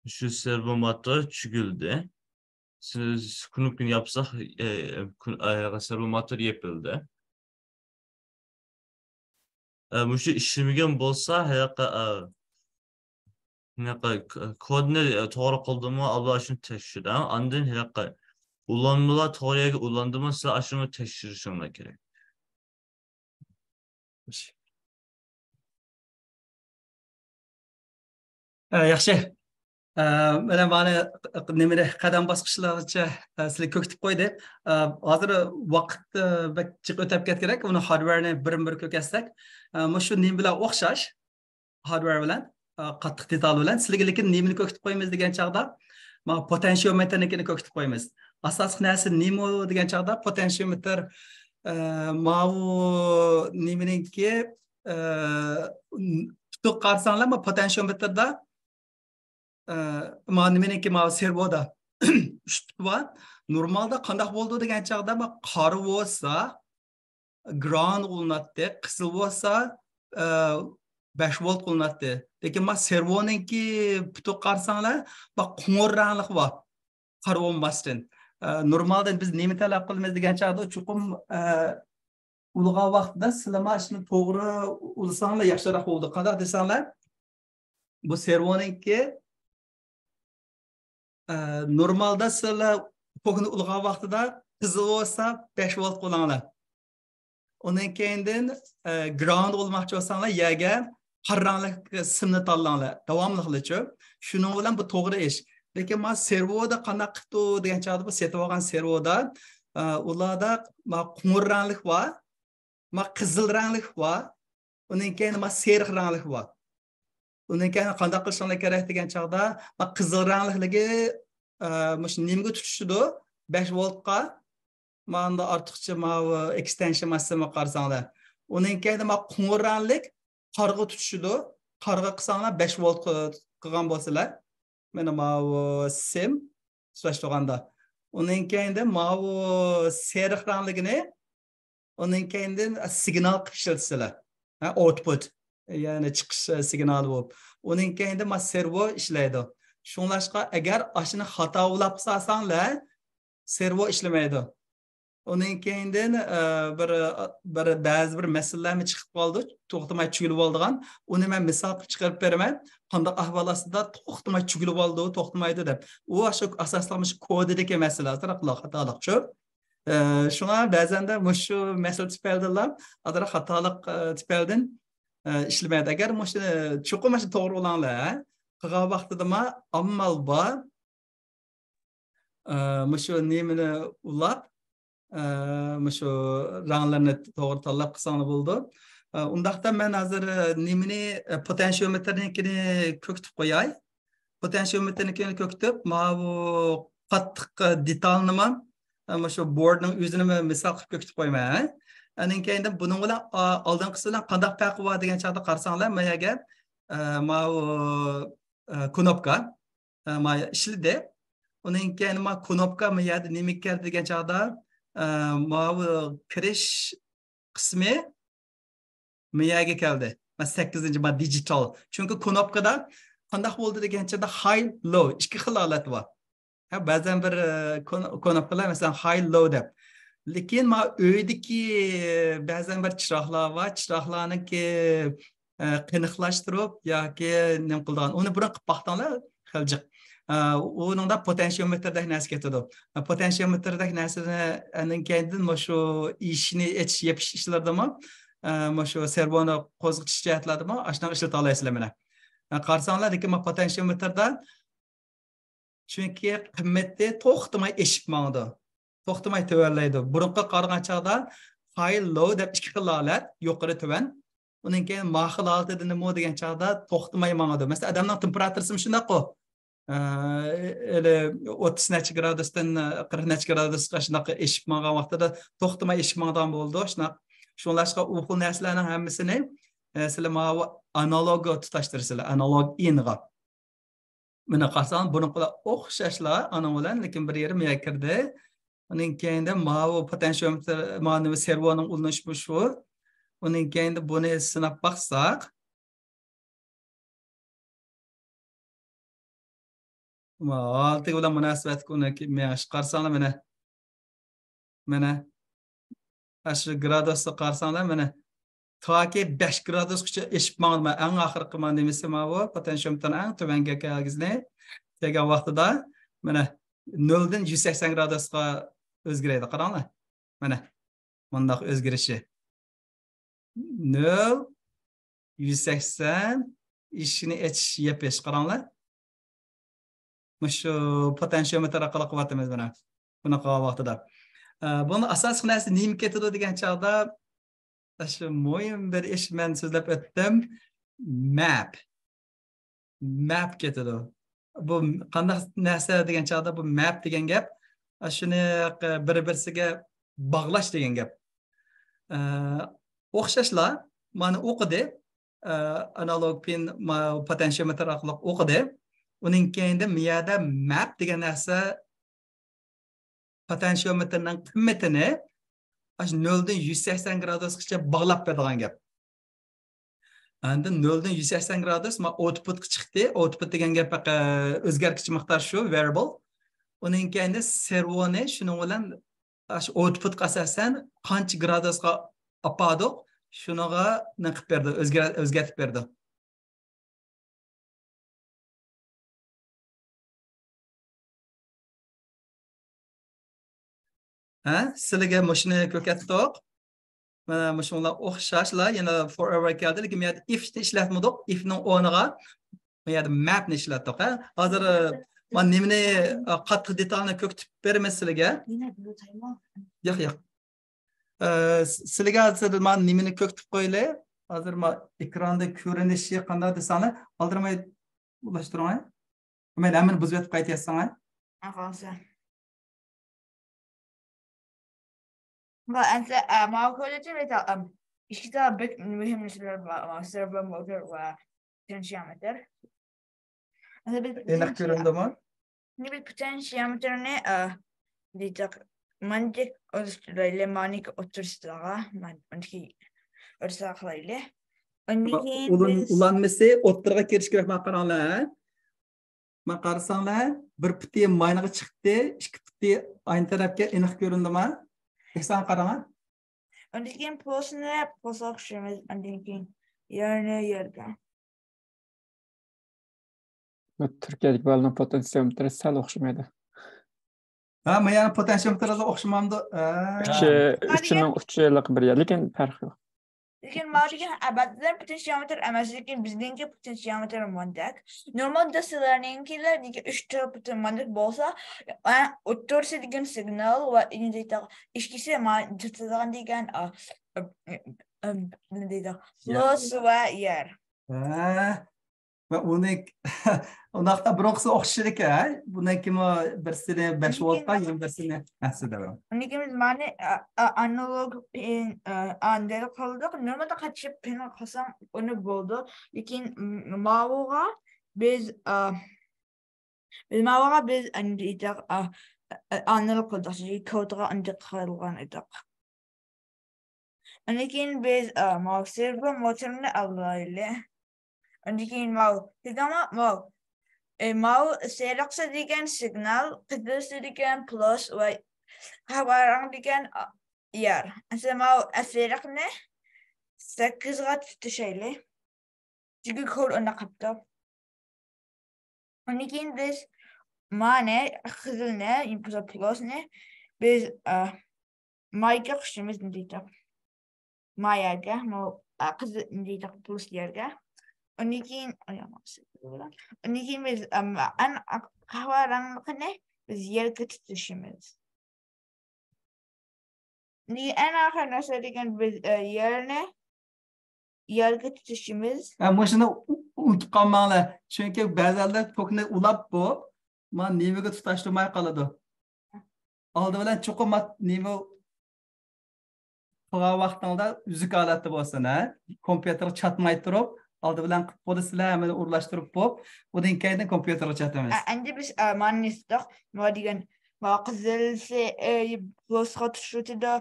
şu servo motor tugildi. Siz knopkani yapsak servo motor yapıldı. Bu şu işlemigen bo'lsa kodni to'g'ri qildimi Allah shuni tekshiradi. Andin ulanmalar to'g'riga ulandimi sizlar shuni tekshirishinglar kerak. Yaxshi. Mana bani nimada qadam bosqichlaricha sizlar ko'kitib qo'ydi. Hozir vaqt jiq o'tib ketgan. Uni hardwareni bir ko'katsak, shu nim bilan o'xshash hardware bilan qattiq detal bilan sizlarga lekin nimani ko'kitib qo'yamiz degan chaqda potentiometrnikini ko'kitib qo'yamiz. Asosiy narsa nima degan chaqda potentiometr mau niminiki tutuq qarsanglar potentiometrda nimeniki servoda 3 var. normalda qandaq bo'ldi degan chaqda qari bo'lsa ground qilinadi, qizil bo'lsa 5 volt qilinadi. Lekin men servoninki putuq qarsanglar, qing'ir rangli bor. Qari bo'lmasdan. Normalda biz nima talab qilamiz degan chaqda chuqum ulg'a vaqtida sizlar shuni to'g'ri ulsanglar yaxshiroq bo'ldi. Qanday desanglar, bu servoninki normalda sizlar to'g'ri ulg'a vaqtida qizil bo'lsa 5 volt qo'llanglar. Ondan keyindan ground olmoqchi bo'lsanglar, yerga qaranglik simni tanlanglar. Davomliqlicha. Shuning bilan bu to'g'ri ish. Lekin men servoda qanday qildi degan chog'da bu setib olgan servoda ularda qing'ir ranglik bor, qizil ranglik bor, undan keyin sariq ranglik bor. Undan keyin qanday qilishinglar kerak degan chog'da qizil ranglikligi mush nimga tutishdi 5 voltga manda ortiqcha extension massama qarsanglar. Undan keyin qing'ir ranglik qarg'a tutishdi. Qarg'a qilsanglar 5 volt qilgan bo'lsalar, mana sim so'rashganda. Undan keyin sariq rangligini undan keyin signal qilishsalar. Output, ya'ni chiqish signali bo'lib. Undan keyin servo ishlaydi. Shunlashqa agar ashini xato ulab qilsanglar, servo ishlamaydi. Ondan keyindan ba'zi bir masalalarni chiqib qoldi, to'xtamay chugilib oldigan. Uni men misol chiqarib beraman. Qanday ahvol ostida to'xtamay chugilib oldi, to'xtamaydi deb. U shu asoslanmış kodidagi masalalar, xatolikchi. Shuna ba'zanda shu masala tufaylidan adara xatolik tufaylidan ishlamaydi. Agar shuni chuqur to'g'ri bo'langlar, qilgan vaqtida ammal bor. Shu nimani ulab shu ranglarni to'g'ri tanlab qilsanglar bo'ldi. Undaqda men hozir nimani potentiometrnikini ko'kitib qo'yay. Potentiometrnikini ko'kitib, bu qattiq detalni shu boardning o'zini misol qilib ko'kitib qo'yman. Undan keyin buning bilan oldinqisi bilan qanday farqi bor degan chaqda qarasanglar, menga knopka ishladi. Undan keyin knopka yerda nima kerak degan chaqda kirish qismi miyaga keldi. 8-ma digital. Chunki knopkada qanday bo'ldi deganchada high low ikki xil holat bor. Ba'zan bir knopkalar masalan high low deb. Lekin uydagi ba'zan bir chiroqlar va chiroqlarniki qiniqlashtirib yoki nima qilgan. Uni bir qilib baqtinglar xiljiq. O'ningda potentiometrdagi narsa ketadi. Potentiometrdagi narsani keyin shu ishni echish yepish ishlardimi, shu servoni qo'zg'atish jihatlaridami, ashuna ishlata olasizlar mana. Qarsanglar, lekin potentiometrda chunki qimmatni to'xtamay eshib mangdi. To'xtamay tuvallaydi. Burunqa qargan chaqda high low deb ikki xil holat, yuqori tuvan. Undan keyin maxil holatida nima degan chaqda to'xtamay mangdi. Masalan, odamning temperaturasi shunday-ku. 30 gradusdan 40 gradusga shunaqa eshib mang'an vaqtida to'xtamay eshib mang'an bo'ldi. Shunlashqa u xil narsalarning hammasini sizlar analog tutashtirsizlar, analog inga. Mana qarasam, buni qilib o'xshashlar ana bilan, lekin bir yeri miya kirdi. Uning keyinda potentiometr servoning ulanishi shu. Uning keyinda buni sinab baqsaq, oltiga bilan munosabat uni qarsanglar mana shu gradusni qarsanglar mana toki 5 gradusgacha eshib mang'man. Eng oxirgi nimasi potentiometrning eng tuvangi kelgizni degan vaqtida mana 0 dan 180 gradusga o'zgaradi. Qaranglar. Mana bundaq o'zgarishi. 0 180 ishini echish yepish qaranglar. Shu potentiometr orqali qilyapmiz mana. Bunaqa vaqtida. Buni asosiy narsa nima ketadi degan chaqda shu muhim bir ish men so'zlab o'tdim. Map ketadi. Bu qanday narsa degan chaqda bu map degan gap shuni bir-birsiga bog'lash degan gap. O'xshashlar mana o'qidi. Analog pin potentiometr orqali o'qidi. Uning keyinda miyada map degan narsa potentiometrning qimmatini aş 0'dan 180 gradusgacha bog'lab beradigan gap. Endi 0'dan 180 gradus ma output chiqdi. Output degan gap o'zgargich miqdor shu variable. Uning keyin servoni shuning bilan aş output qasasan qancha gradusga apadiq, shunaga nima qilib berdi, o'zgartib berdi. Ha, sizlarga mashina ko'rsatdik. Mana mashinalar o'xshashlar, yana forever keldi, lekin men if ni ishlatmadik. If ning o'rniga men map ni ishlatdik. Hozir men nimani qattiq detalni ko'rsatib beraman sizlarga. Yo'q. Sizlarga hozir men nimani ko'rsatib qo'yilay. Hozir men ekranda ko'rinishi qanday desanglar, oldirmay ulashtiring. Men hammani buzib o'tib qaytyapsan. Arkadaşlar. Ve ense mağazalıcı ve işte daha büyük mühim meseleler var. Servo motor ve potansiyometre. Enak ko'rindimi? Ne bir potansiyometreni diyecek. Mantık oluşturuyla manik oturuşlara mantık oturuşlarıyla. Ulanması o'ttirga kirish kerak men qaranglar. Men qarasanglar, bir puti maynaga chiqdi, ikki puti aynı tarafga aniq ko'rindimi? Ehsan qarang. Ondan posne posakşımız ondan yerga. Turkiyadagi bolaning potentsiometri sal o'xshamaydi. Ha, men yana potentsiometrga o'xshamamdi. Uchining uchilik bir yer, lekin farqi yo'q. Lekin mavjudgan abadlar potansiyometr emas, lekin bizdeki potansiyometr mantık. Normal dasturlarninkilar 3 tarafı mantık bolsa, o'ttirsa degan signal va ishkisi tutilgan degan ne deydi? Plus va yer. Ha. Ve onaqda biroqsi o'xshaylik, ha. Bundan birsini 5 voltga, yana birsini asida. Unikimiz mani analog andel kaldık. Normalde kaçıp pin kasam onu buldu. Lakin mavaga biz andidak analog kaldık. Çünkü kodra andik kalgan edik. Lakin biz servo motorunu alaylı. Lakin mau selaksa diken signal, kıdırsa diken plus ve kabarang diken yer. Aslında mau selak ne? 8 kat tutuşaylı. Çünkü kod ona kaptı. Lakin biz mane, kızıl ne, impulsa plus ne? Biz mayga kışımız neydik? Mayerge, mau kızıl neydik plus yerge. Onikin biz an kawaranlıkne biz yer tutuşumuz. Ni en arkadaşlar diken biz yer tutuşumuz. Ama shuni unutib qolmanglar. Chunki ba'zanlar tokni ulab bu, men nimaga tutashtirmay qoladi. Oldi bilan cho'qim nima qilgan vaqtingda uzuk olati bo'lsin, ha. Kompyuter chatmay turib, oldi bilan qilib qo'ysizlar, hamma urlashtirib qo'yib, undan keyin kompyuterga chatamiz. Endi biz mannistok, nima degan vaqzilsi plusga tushirdi,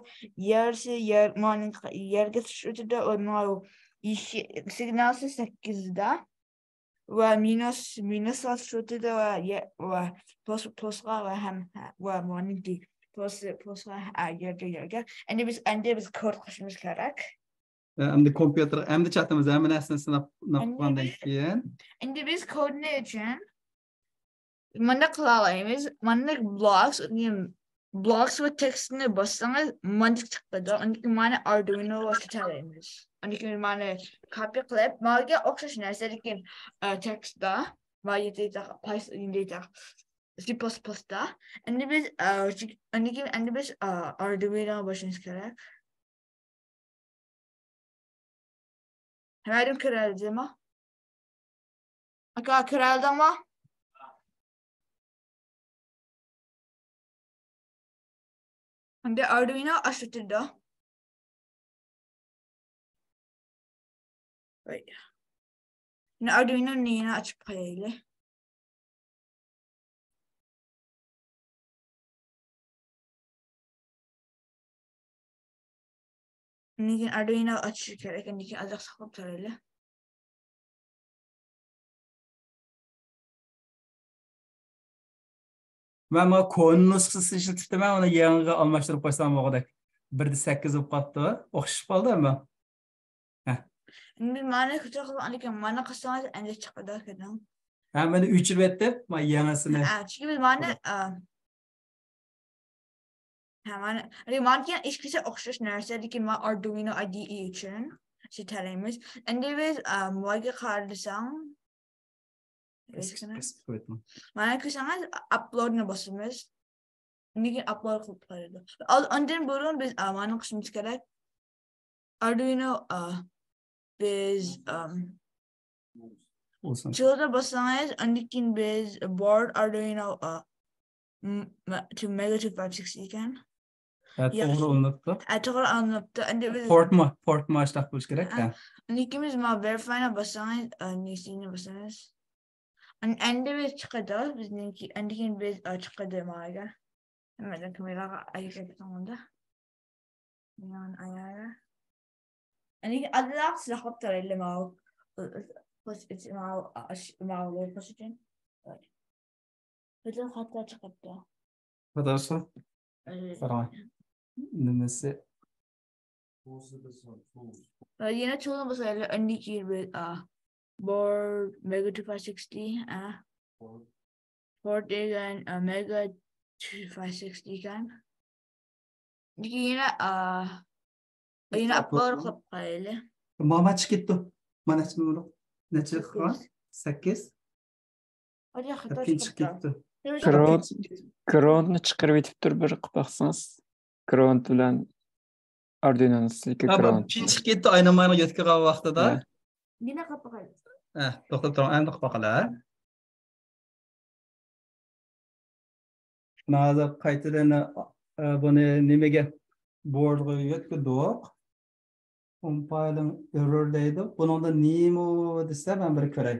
yerga tushirdi, va signalsi 8da va minusga tushirdi va plusga va ham va manni plusga yerga. Endi biz kod qilishimiz kerak. Endi kompyuter, endi chatimiz, hamma narsani sinab qo'ygandan keyin. Endi biz kodni uchun mana qilalaymiz. Mana blocks va tekstni bossangiz mantiq chiqadi. Undan mana Arduino vositalaymiz. Undan mana copy qilib, malga o'xshash narsa lekin tekstda va Pythonda C++da. Endi biz Arduino boshimiz kerak. Hemen kırıldı mı? Aka kırıldı mı? Şimdi Arduino açıldı. Şimdi Arduino'nun yine açıp koyayım. Lekin Arduino açışı kerak, lekin azaq saqlab turaylik. Ben bu konu nüshasini ishlatibman, uni yangiga almashtirib qo'ysam o'g'dak. 1.8 bo'lib qoldi. O'xshashib qoldi ama. Biz mana kucha qilib, lekin mana qilsangiz endi chiqadi ekan. Ha, meni o'chirib etib, men yangisini. Çünkü biz mana Remarken işkisi okşaş nerse ki ma Arduino IDE için seçeneğimiz. Endi biz muayene kardeşim. Mana kısanız upload'ına basımız. Niki upload kılıp koydu. Ondan burun biz mana kısmımız gerek. Arduino biz çılda basınız. Ondan biz board Arduino to Mega 256 iken. Evet, Yaxşı. doğru unuttum. To'g'ri anlabdi. Endi biz Port mashtaq bo'lish kerak. Ha. ikimiz ma verify'na bassangiz, nesini bassangiz. Endi biz chiqadi, bizniki endi keyin biz chiqadi maga. Hemen kameraga aylantirganda. Yani ayara. Endi adlar saqlab turaylik ma. Ma position. Bizim hatta chiqadi. Fotosu. Qarang. Nimasi? Yine çoğunu basayla öndeki bir board Mega 2560 board again Mega 2560 kan. Yine upload kılıp koyaylı. Mama chiqibdi. Mana shuni necha qilgan? 8. Hadi hatta Pinch çıkıptı. chiqibdi. Groundni chiqarib etib turib bir qilib baqsangiz. Ground bilan Arduino'ni sizga ground. Pinch ketdi aynamayga yetkazgan vaqtida. Yine kapatayım. To'xtab turing, endi qilib boqalar. Hozir qaytadan buni nimaga boardga yetkazdik. Compiling error deydi. Buningda nima desa men bir ko'ray.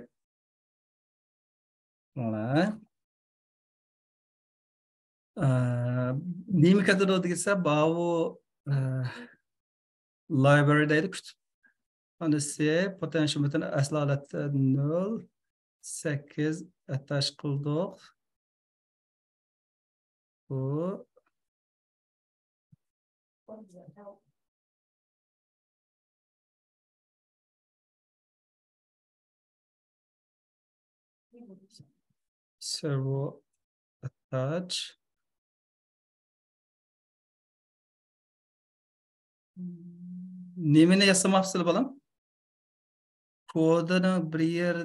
Mana. Nima kadar desa bavu library deydi. Ana C potential button asli holatda 0 8 attach qildik. Bu servo attach nimani yasamabsizlar bolam? Kodini bir yer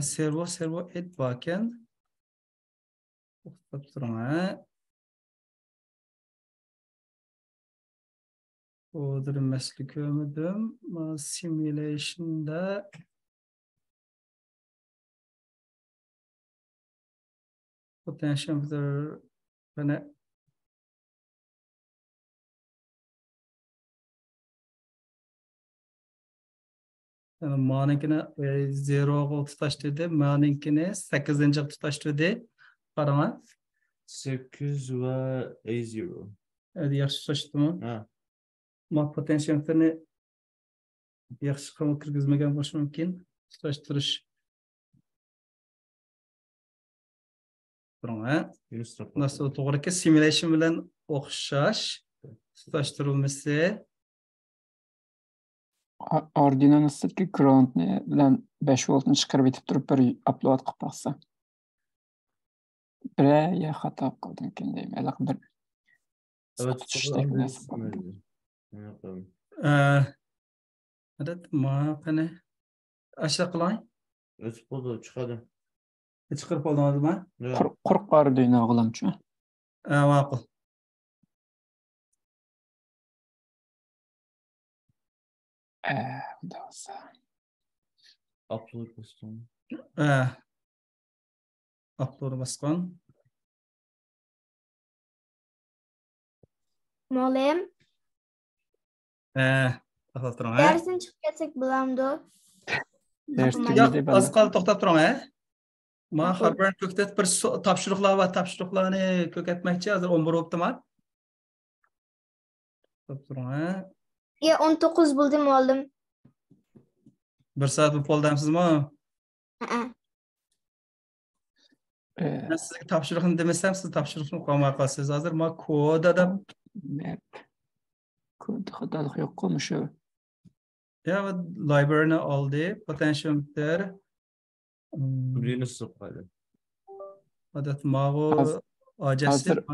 servo et bakken. To'xtab turing. Kodini emaslik ko'rmadim. Simulationda potentiometer mana maninkini 0 ga tutash dedi, maninkini 8-ga tutash dedi. Qarang. 8 va A0. Hadi yaxshi tutashdimi? Ha. Ma potentiometerni yaxshi qilib kirgizmagan bo'lishi mumkin. Tutashtirish. Nasıl to'g'ri ki simulation bilan o'xshash tutashtirilmasi. Arduino'ni sizga groundni bilan 5 voltni chiqarib etib turib bir upload qilib baqsa. Ya xato qildim deyman. Aloq bir Evet, ma qani ashla qilay. O'tib qoldi, chiqadi. Chiqarib oldingizmi? quruq Arduino o'g'limchi. Ma'qul. Xudo olsa. Upload bosdim. Upload bosgan. Molim. To'xtab turing. Dersini chiqib ketsak bo'lamdi. Yo'q, az qoldi, to'xtab turing. Ma har bir köktet bir tapşırıqlar var, tapşırıqlarını köketmekçi hazır 11 optimal. Tapşırığı. 19 buldum oğlum. Bir saat bu poldamsızmı? Aa. Ben sizge tapşırıqını demesem siz tapşırıqını koymay qalsınız. Hazır ma koda da Map. Kod xatolik yo'q qo'mishi. ya library'ni oldi, potentiometer. Birini sıfırladı. Adat mago Hazır- acesi.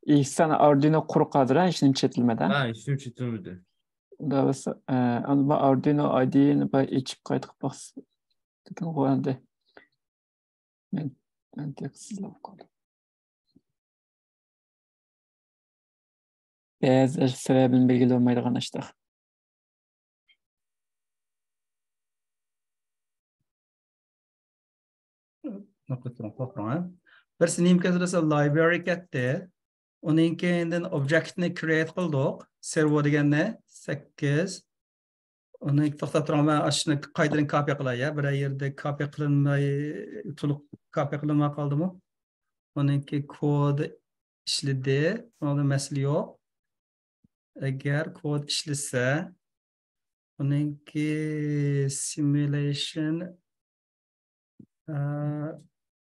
İhsan Arduino quruq hozir hech nima chetilmadan. Ha, işim çıtırmadı. Unda bo'lsa, uni Arduino IDE'ni ichib qaytib boqsa. Lekin qo'yandi. Men teksizlab qoldim. Ba'zi sababini belgilolmaydigan ishlar. Bir sinim kezresa library ketdi. Onun keyin objectni create qildik. Servo degani 8. Uni to'xtab turaman, ashuni qaytadan kopiya qilay ya. Bir yerda kopiya qilinmay, to'liq kopiya qilinmay qoldimi? Uniki kod ishladi. Unda masala yo'q. Agar kod ishlasa, uniki simulation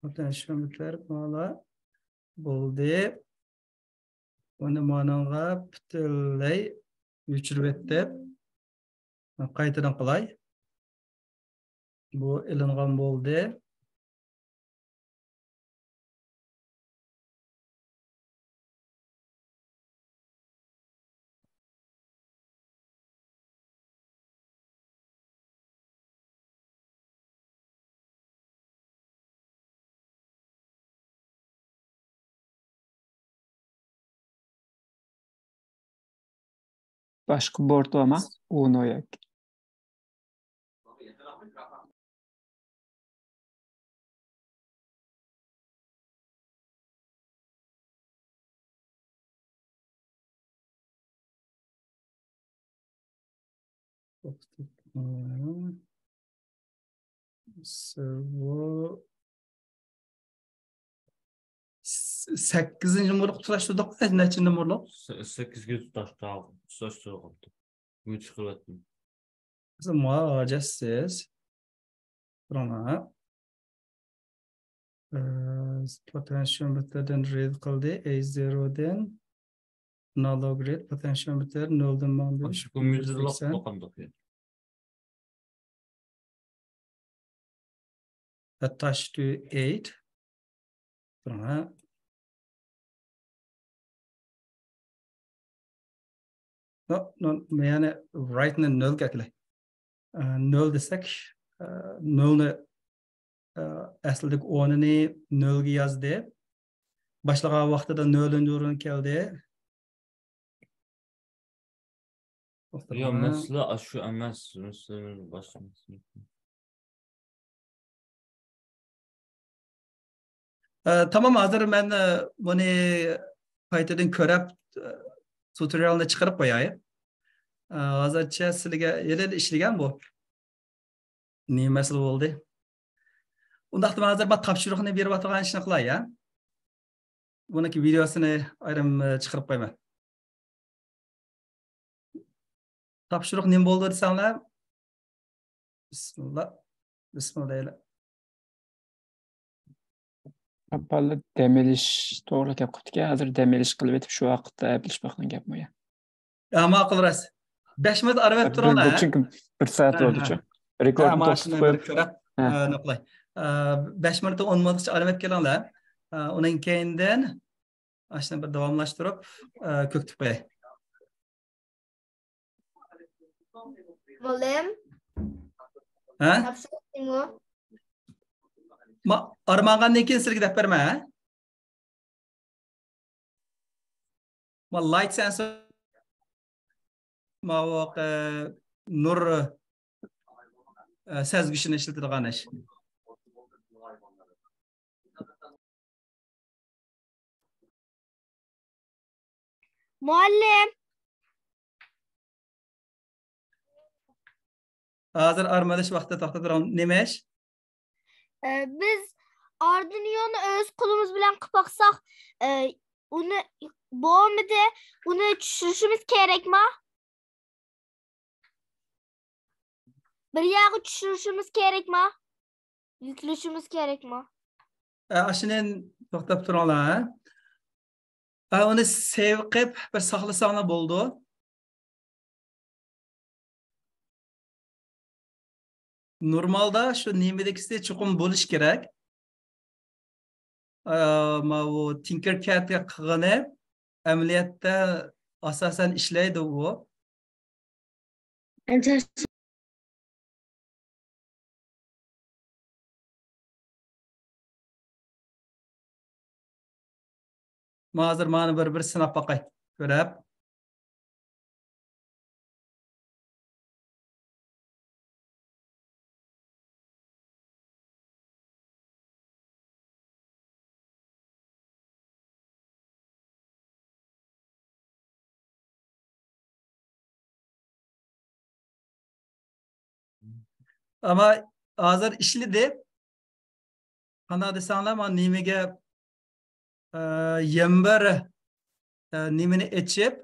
potentiometer mana bo'ldi. Uni mananga butunlay o'chirib etdi. Qaytadan qilay. Bu ilingan bo'ldi. Boshqa bort bormi? Uno yoki. Servo 8-ci numara tutuşdurduq. Neçə numaralı? 8'e tutaştırdım. Bunu çıkarttım. Ma acesiz. Buna potentiometerden read qildi. A0'dan null grade potentiometer 0'dan 15. Bu müdürlük bakandık ya. Attached to 8. Buna no, yani right'ni 0 kelay. 0 desek 0'ni aslida 10'ni 0'ga yozdi. Başlagan vaqtida 0'ning o'rniga keldi. Yo, mesela şu emas, mesela başlaması. Tamam, hazır ben bunu Python'dan ko'rib tutorialni chiqarib qo'yay. Hozircha sizlarga yerda ishlagan bu. Nimasi bo'ldi? Undaqda men hozir bir topshiriqni berib o'tirgan ishni qilay ya. Buniki videosini ayrim chiqarib qo'yaman. Topshiriq nima bo'ldi desanglar? Bismillah. Appalı demelish to'g'ri gap qilibdi-ku. Hozir demelish qilib etib shu vaqtda bilish baxtdan gap mo'ya. Ma'qul ras. 5 minut arab etib turinglar. Chunki 1 soat bo'ldi-chu. Rekordni to'xtatib qo'yib ko'rib qilay. 5 minutda 10 minutgacha arab etib kelinglar. Uning keyindan ashuni bir davomlashtirib ko'kitib qo'yay. Oğlum. Ha? Tapşırıksın o. Ma armağandan keyin sizga deb berma, ha? Ma light sensor ma nur sezgishini ishlatadigan ish. Muallim. Hozir armalash vaqtida to'xtab turamiz. Nima ish? Biz Arduino'ni o'z qo'limiz bilan qilib baqsak, uni bo'lmidi, uni tushirishimiz kerakmi? Bir yog'i tushirishimiz kerakmi? Yüklashimiz kerakmi? Ashinen to'xtab turinglar. Uni save qilib bir saqlasanglar bo'ldi. Normalda shu nimadagisi chuqur bo'lish kerak. Ma bu Tinkercad'ga qilgani amaliyotda asosan ishlaydi u. Hozir mana bir sinab boqay. Ko'rib. Ama hozir ishladi. Qanday desanglar, men nimaga yember nimani ichib,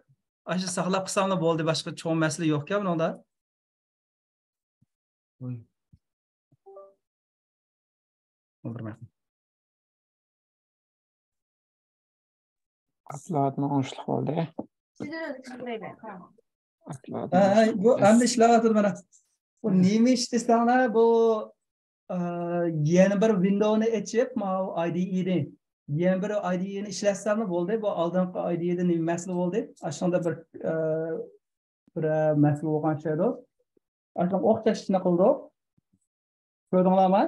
ashu saqlab qilsamlar bo'ldi, boshqa cho'ng masala yo'q-ku bunda. Uploadni o'nchlik bo'ldi. Bu endi ishlayapti mana. Bu nima ish desanglar, bu yana bir windowni ichib, mana IDE'ni yana bir IDE'ni ishlatsamlar bo'ldi. Bu oldingi IDE'da nima masala bo'ldi? Ashunda bir masala bo'lgan şeydi. Ashunda o'xshashni qildik. Ko'rdinglarmi?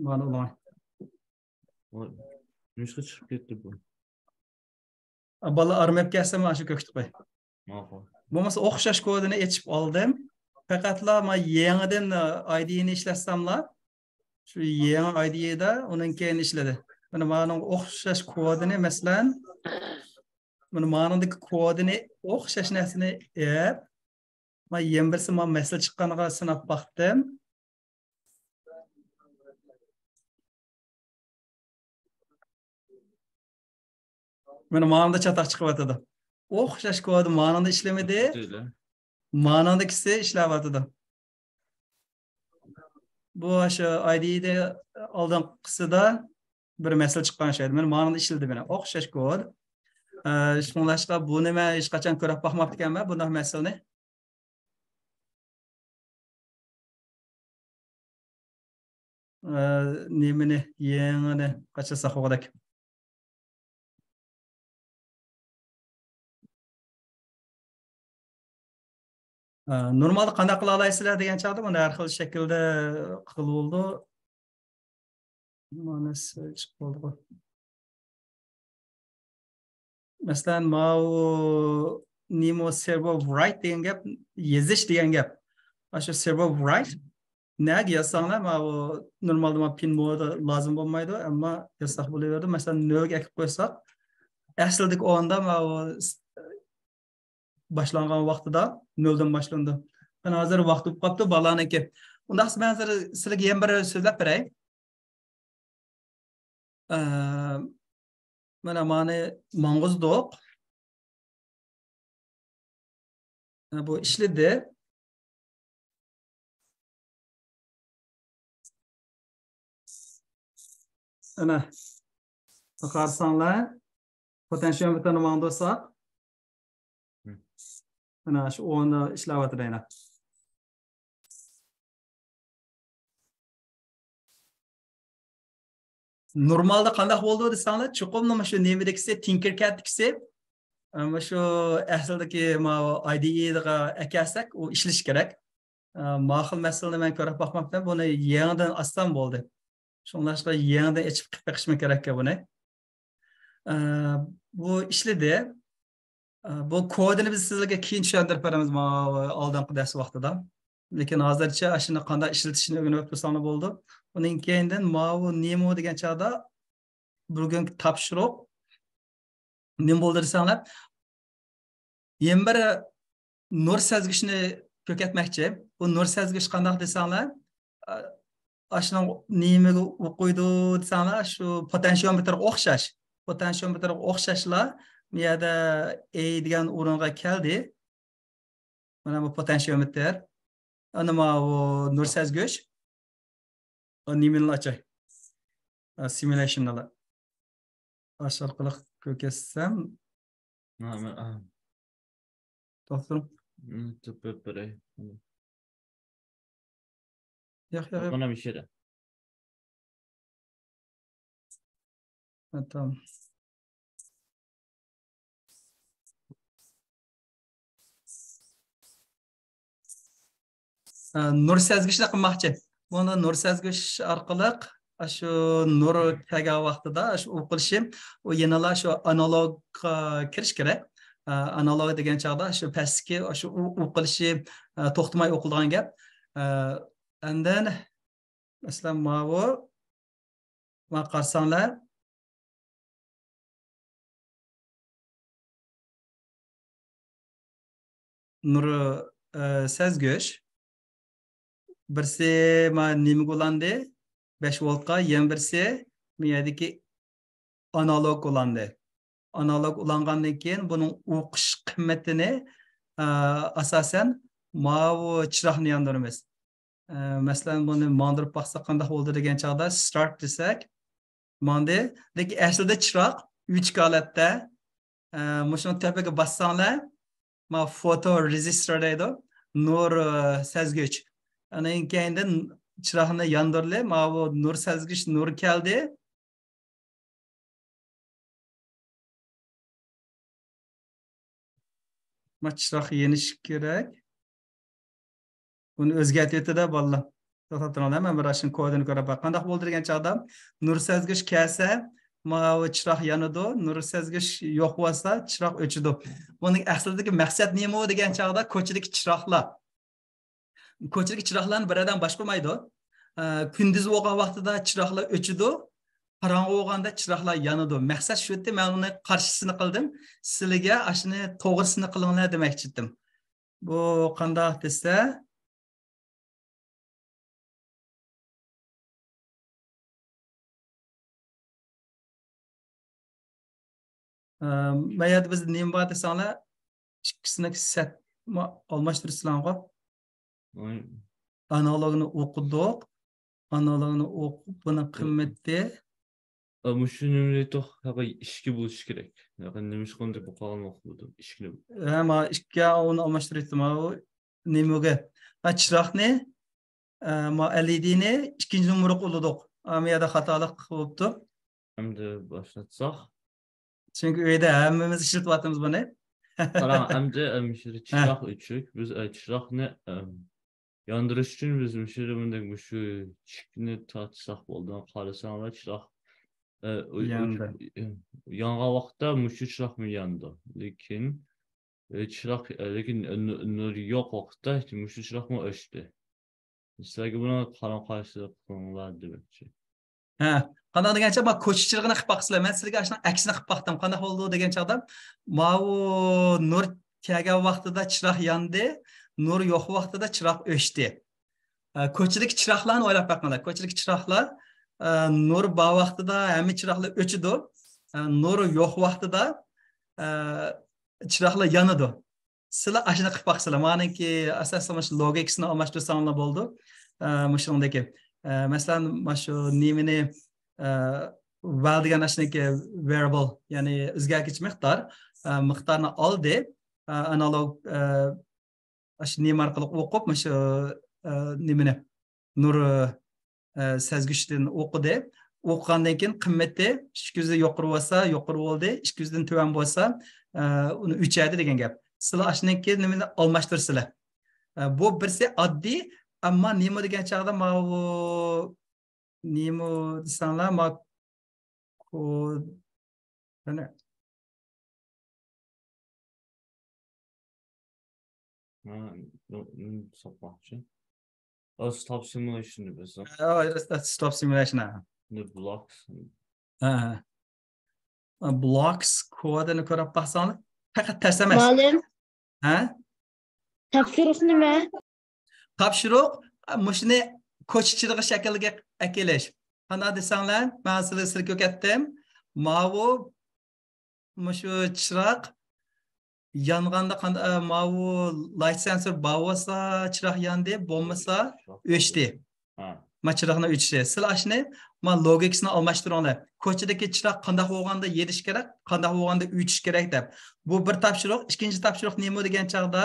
Mana ular. Nechta chiqib ketdi bu? Bola armab kelsa mana shu ko'kni qo'y. Ma'qul. Bo'lmasa o'xshash kodini ichib oldim. Faqatla men yangidan IDE'ni ishlatsamlar, shu yangi IDE'da uning keyin ishladi. Mana ma'lum o'xshash kodini, masalan, mana ma'lumdagi kodini o'xshash narsani men yembirsi men masala chiqqaniga sinab baqdim. Mana ma'noda chatoq chiqyapti. O'xshash kod ma'noda ishlamadi. Ma'nodagisi ishlayapti. Bu o'sha IDE'da oldingisida bir masala chiqqan şey. Mana ma'noda ishladi mana o'xshash kod. Shunlashqa bu nima hech qachon ko'rib boqmabdi ekanman bunday masalani. Nimani yengini qachon saqladik. Normalde qanday qila olasizlar degan chog'da buni har xil shaklda qilib bo'ldi. Mana chiqib qoldi. Masalan, mau Nemo servo write degan gap, yozish degan gap. O'sha servo write nega yozsanglar, mau normalda men pin moda lozim bo'lmaydi, ammo yozsaq bo'laveradi. Masalan, nolga ekib qo'ysak, aslidagi o'rinda mau başlangan vaqtida noldan boshlandi. Mana hozir vaqt bo'lib qopti balaniki. Unda men sizlarga ham bir so'zlab beray. Mana mani mang'uzdoq. Bu ishladi. Ana qarasanglar, potentsiometr mang'uzdoq. Ana shu o'rinda ishlayapti yana. Normalda qanday bo'ldi desanglar, chuqur nima shu nemadagisi Tinkercad'dagisi, ama shu aslidagi IDE'ga akasak, u ishlash kerak. Ma'qul masalani men ko'rib boqmoqdan, buni yangidan aslan bo'ldi. Shunlashqa yangidan ichib chiqishim kerak buni. Bu ishladi. Bu kodini biz sizlarga keyin tushuntirib beramiz oldingi dars vaqtida. Lekin hozircha shuni qanday ishlatishni o'rganib tursanlar bo'ldi. Uning keyindan mau Nemo degan chog'da bugungi topshiriq nima bo'ldi desanglar, yana bir nur sezgişini köketmekçi. Bu nur sezgiş qandaq desanglar, aşının neyimi okuydu desanglar, şu potentiometre o'xshash. Potentiometre o'xshashlar bu yerda A degan o'ringa keldi. Mana bu potentiometr. Ana bu nur sezgish. Nimini açay. Simulation'dalar. Aşağı orqali ko'rsam, to'xtadim. Yo'q. Bana bir şey de. Tamam. Nur sezgishni qilmoqchi. Buni nur sezgish orqali shu nur kelgan vaqtida shu o'qilishi, u yanalar shu analogga kirish kerak. Analog degan chog'da shu pastki shu o'qilishi to'xtamay o'qilgan gap. And then masalan ma qarsanglar nur sezgish birsi nima bo'landi 5 voltga, yana birsi bu yerdagi analog bo'landi. Analog ulangandan keyin buning o'qish qiymatini asosan bu chiroqni yondiramiz. Masalan buni mandirib baqsa qanday bo'ldi degan chog'da start desak, mandi, lekin aslida chiroq 3 holatda mushuni tepaga bassanglar, foto resistor deydi, nur sezgich. Anan keyindan chiroqni yondirilib, bu nur sezgich nur keldi. Chiroq yenish kerak. Buni o'zgartirdi bolalar. To'xtatib men bir ashun kodini ko'rib qanday bo'ldi degan chog'da nur sezgich kelsa, chiroq yonadi, nur sezgich yo'q bo'lsa, chiroq o'chidi. Buning aslidagi maqsad nima degan chog'da ko'chadagi chiroqlar. Ko'chadagi chiroqlarni biridan boshqamaydi. Kunduz bo'lgan vaqtida chiroqlar o'chidi, qorong'i bo'lganda chiroqlar yonadi. Maqsad shu edi, men uni qarshisini qildim. Sizlarga ashuni to'g'risini qilinglar demoqchi edim. Bu qanday desa, mayada biz nima bor desanglar, ikkisini set almashtirishlarga analogni o'qidik. Analogni o'qib, buni qimmati Shuningdek to'q ishki bo'lish kerak. Yaqin nima qanday bu qolmoq bo'ldi ishki. Ma ishga uni almashtirdim. Nimaga? Chiroqni LEDni ikkinchi numara qo'lladik. Bu yerda xatolik bo'libdi. Endi boshlatsak. Chunki uyda hammamiz ishlatyapmiz buni. Qarang, endi chiroq uchun biz chiroqni yondirish uchun biz shu chikni tortsak bo'ldi. Qarasanglar chiroq yongan vaqtda shu chiroqmi yondi. Lekin nur yo'q vaqtda shu chiroqmi o'chdi. Sizlarga buni qarang qarshilik qilinglar demoqchi. Qanday degancha men ko'cha chirog'ini qilib baqsizlar. Men sizlarga ashuni aksini qilib baqdim. Qanday bo'ldi degan chog'da, nur kelgan vaqtida chiroq yondi, nur yo'q vaqtida chiroq o'chdi. Ko'chadagi chiroqlarni o'ylab baqinglar. Ko'chadagi chiroqlar nur bor vaqtida hamma chiroqlar o'chidi. Nur yo'q vaqtida chiroqlar yonadi. Sizlar ashuni qilib baqsizlar. Meniki asosan shu logikasini almashtirsanglar bo'ldi. Mushundagi masalan, shu nimani val degan ashniki variable, ya'ni o'zgargich miqdorni oldi, analog shu nim orqali o'qib, shu nimani nur sezgichdan o'qidi. O'qigandan keyin qimmati 200 yuqori bo'lsa, yuqori bo'ldi, 200 dan tuvan bo'lsa, uni o'chadi degan gap. Sizlar ashniki nimani almashtirsizlar. Bu birsi oddiy, ammo nima degan chog'da nima desanglar, qani Stop simulation biz. That's stop simulation. The blocks. Blocks kodini ko'rib baqsanglar, faqat ters emas. Ma'lum. Topshiriq nima? Topshiriq mushuni ko'chchilig'i shakliga akelish. Qanday desanglar, men sizlarga ko'katdim. Mavu mushu chiroq yong'anda qanday mavu light sensor bavasa chiroq yandi, bo'lmasa o'chdi. Chiroqni o'chishi. Sizlar shuni men logikasini almashtiringlar. Ko'chadagi chiroq qanday bo'lganda yedish kerak, qanday bo'lganda o'chish kerak deb. Bu bir topshiriq. Ikkinchi topshiriq nima degan chaqda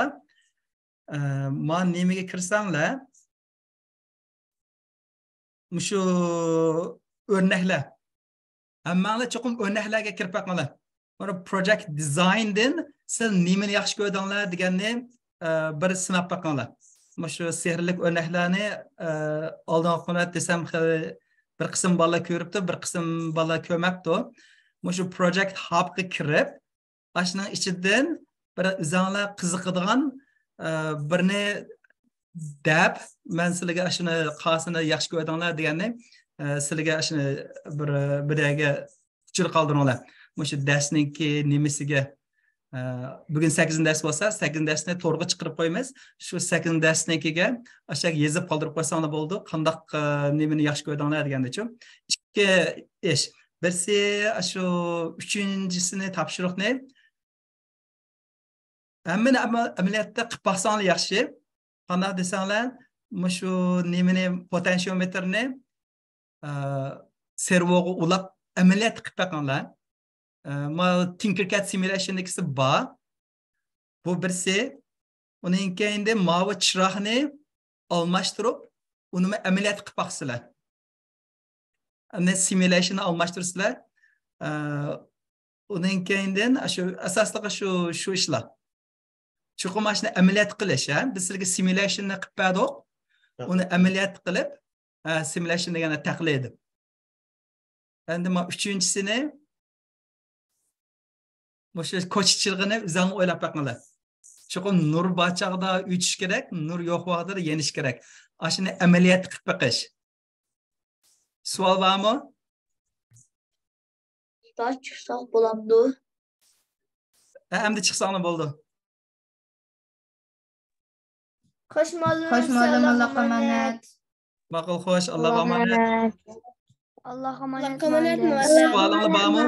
men nimaga kirsanglar mushu o'rnaklar. Hammanglar cho'qim o'rnaklarga kirib baqinglar. Mana project design'dan siz nimani yaxshi ko'rdinglar deganni bir sinab baqinglar. Mushu sehrli o'rnaklarni oldinga qo'yib desam bir qism bolalar ko'ribdi, bir qism bolalar ko'rmabdi. Mushu project hubga kirib, ashning ichidan bir o'zinglar qiziqadigan birni deb men sizlarga shuni qasini yaxshi ko'rdinglar deganni sizlarga shuni biriga uchiq qoldiringlar. Mushu darsniki nimasiga bugun 8 dars bo'lsa, 8 darsni to'g'ri chiqarib qo'yamiz. Shu 8 darsnikiga aşağı yezib qoldirib qo'ysanglar bo'ldi. Qandaq nimani yaxshi ko'rdinglar deganda-chi. Ikki ish. Birsi shu uchinchisini topshiriqni hammani amaliyotda qilib baqsanglar yaxshi. Qanday desanglar, mushu nimani potentiometrni servoga ulab amaliyot qilib baqinglar. Ma Tinkercad simulation'dagisi bor. Bu birsi. Uning keyinda mavi chiroqni almashtirib, uni amaliyot qilib baqsizlar. Ana simulationni almashtirsizlar. Uning keyindan shu asosliga shu ishlar. Chuqur mashina amaliyot qilish, biz sizga simulationni qilib berdik. Uni amaliyot qilib, simulation degani taqlid. Endi men uchinchisini mushu ko'chchiligini o'zing o'ylab baqinglar. Chuqur nur bachaqda o'chish kerak, nur yo'q vaqtida yenish kerak. Ashuni amaliyot qilib baqish. Savol bormi? Tosh chiqsaq bo'lamdi. Endi chiqsanglar bo'ldi. Xo'sh ma'lum Alloh omonat. Ma'qul xo'sh, Alloh omonat. Alloh omonat. Savolinglar bormi?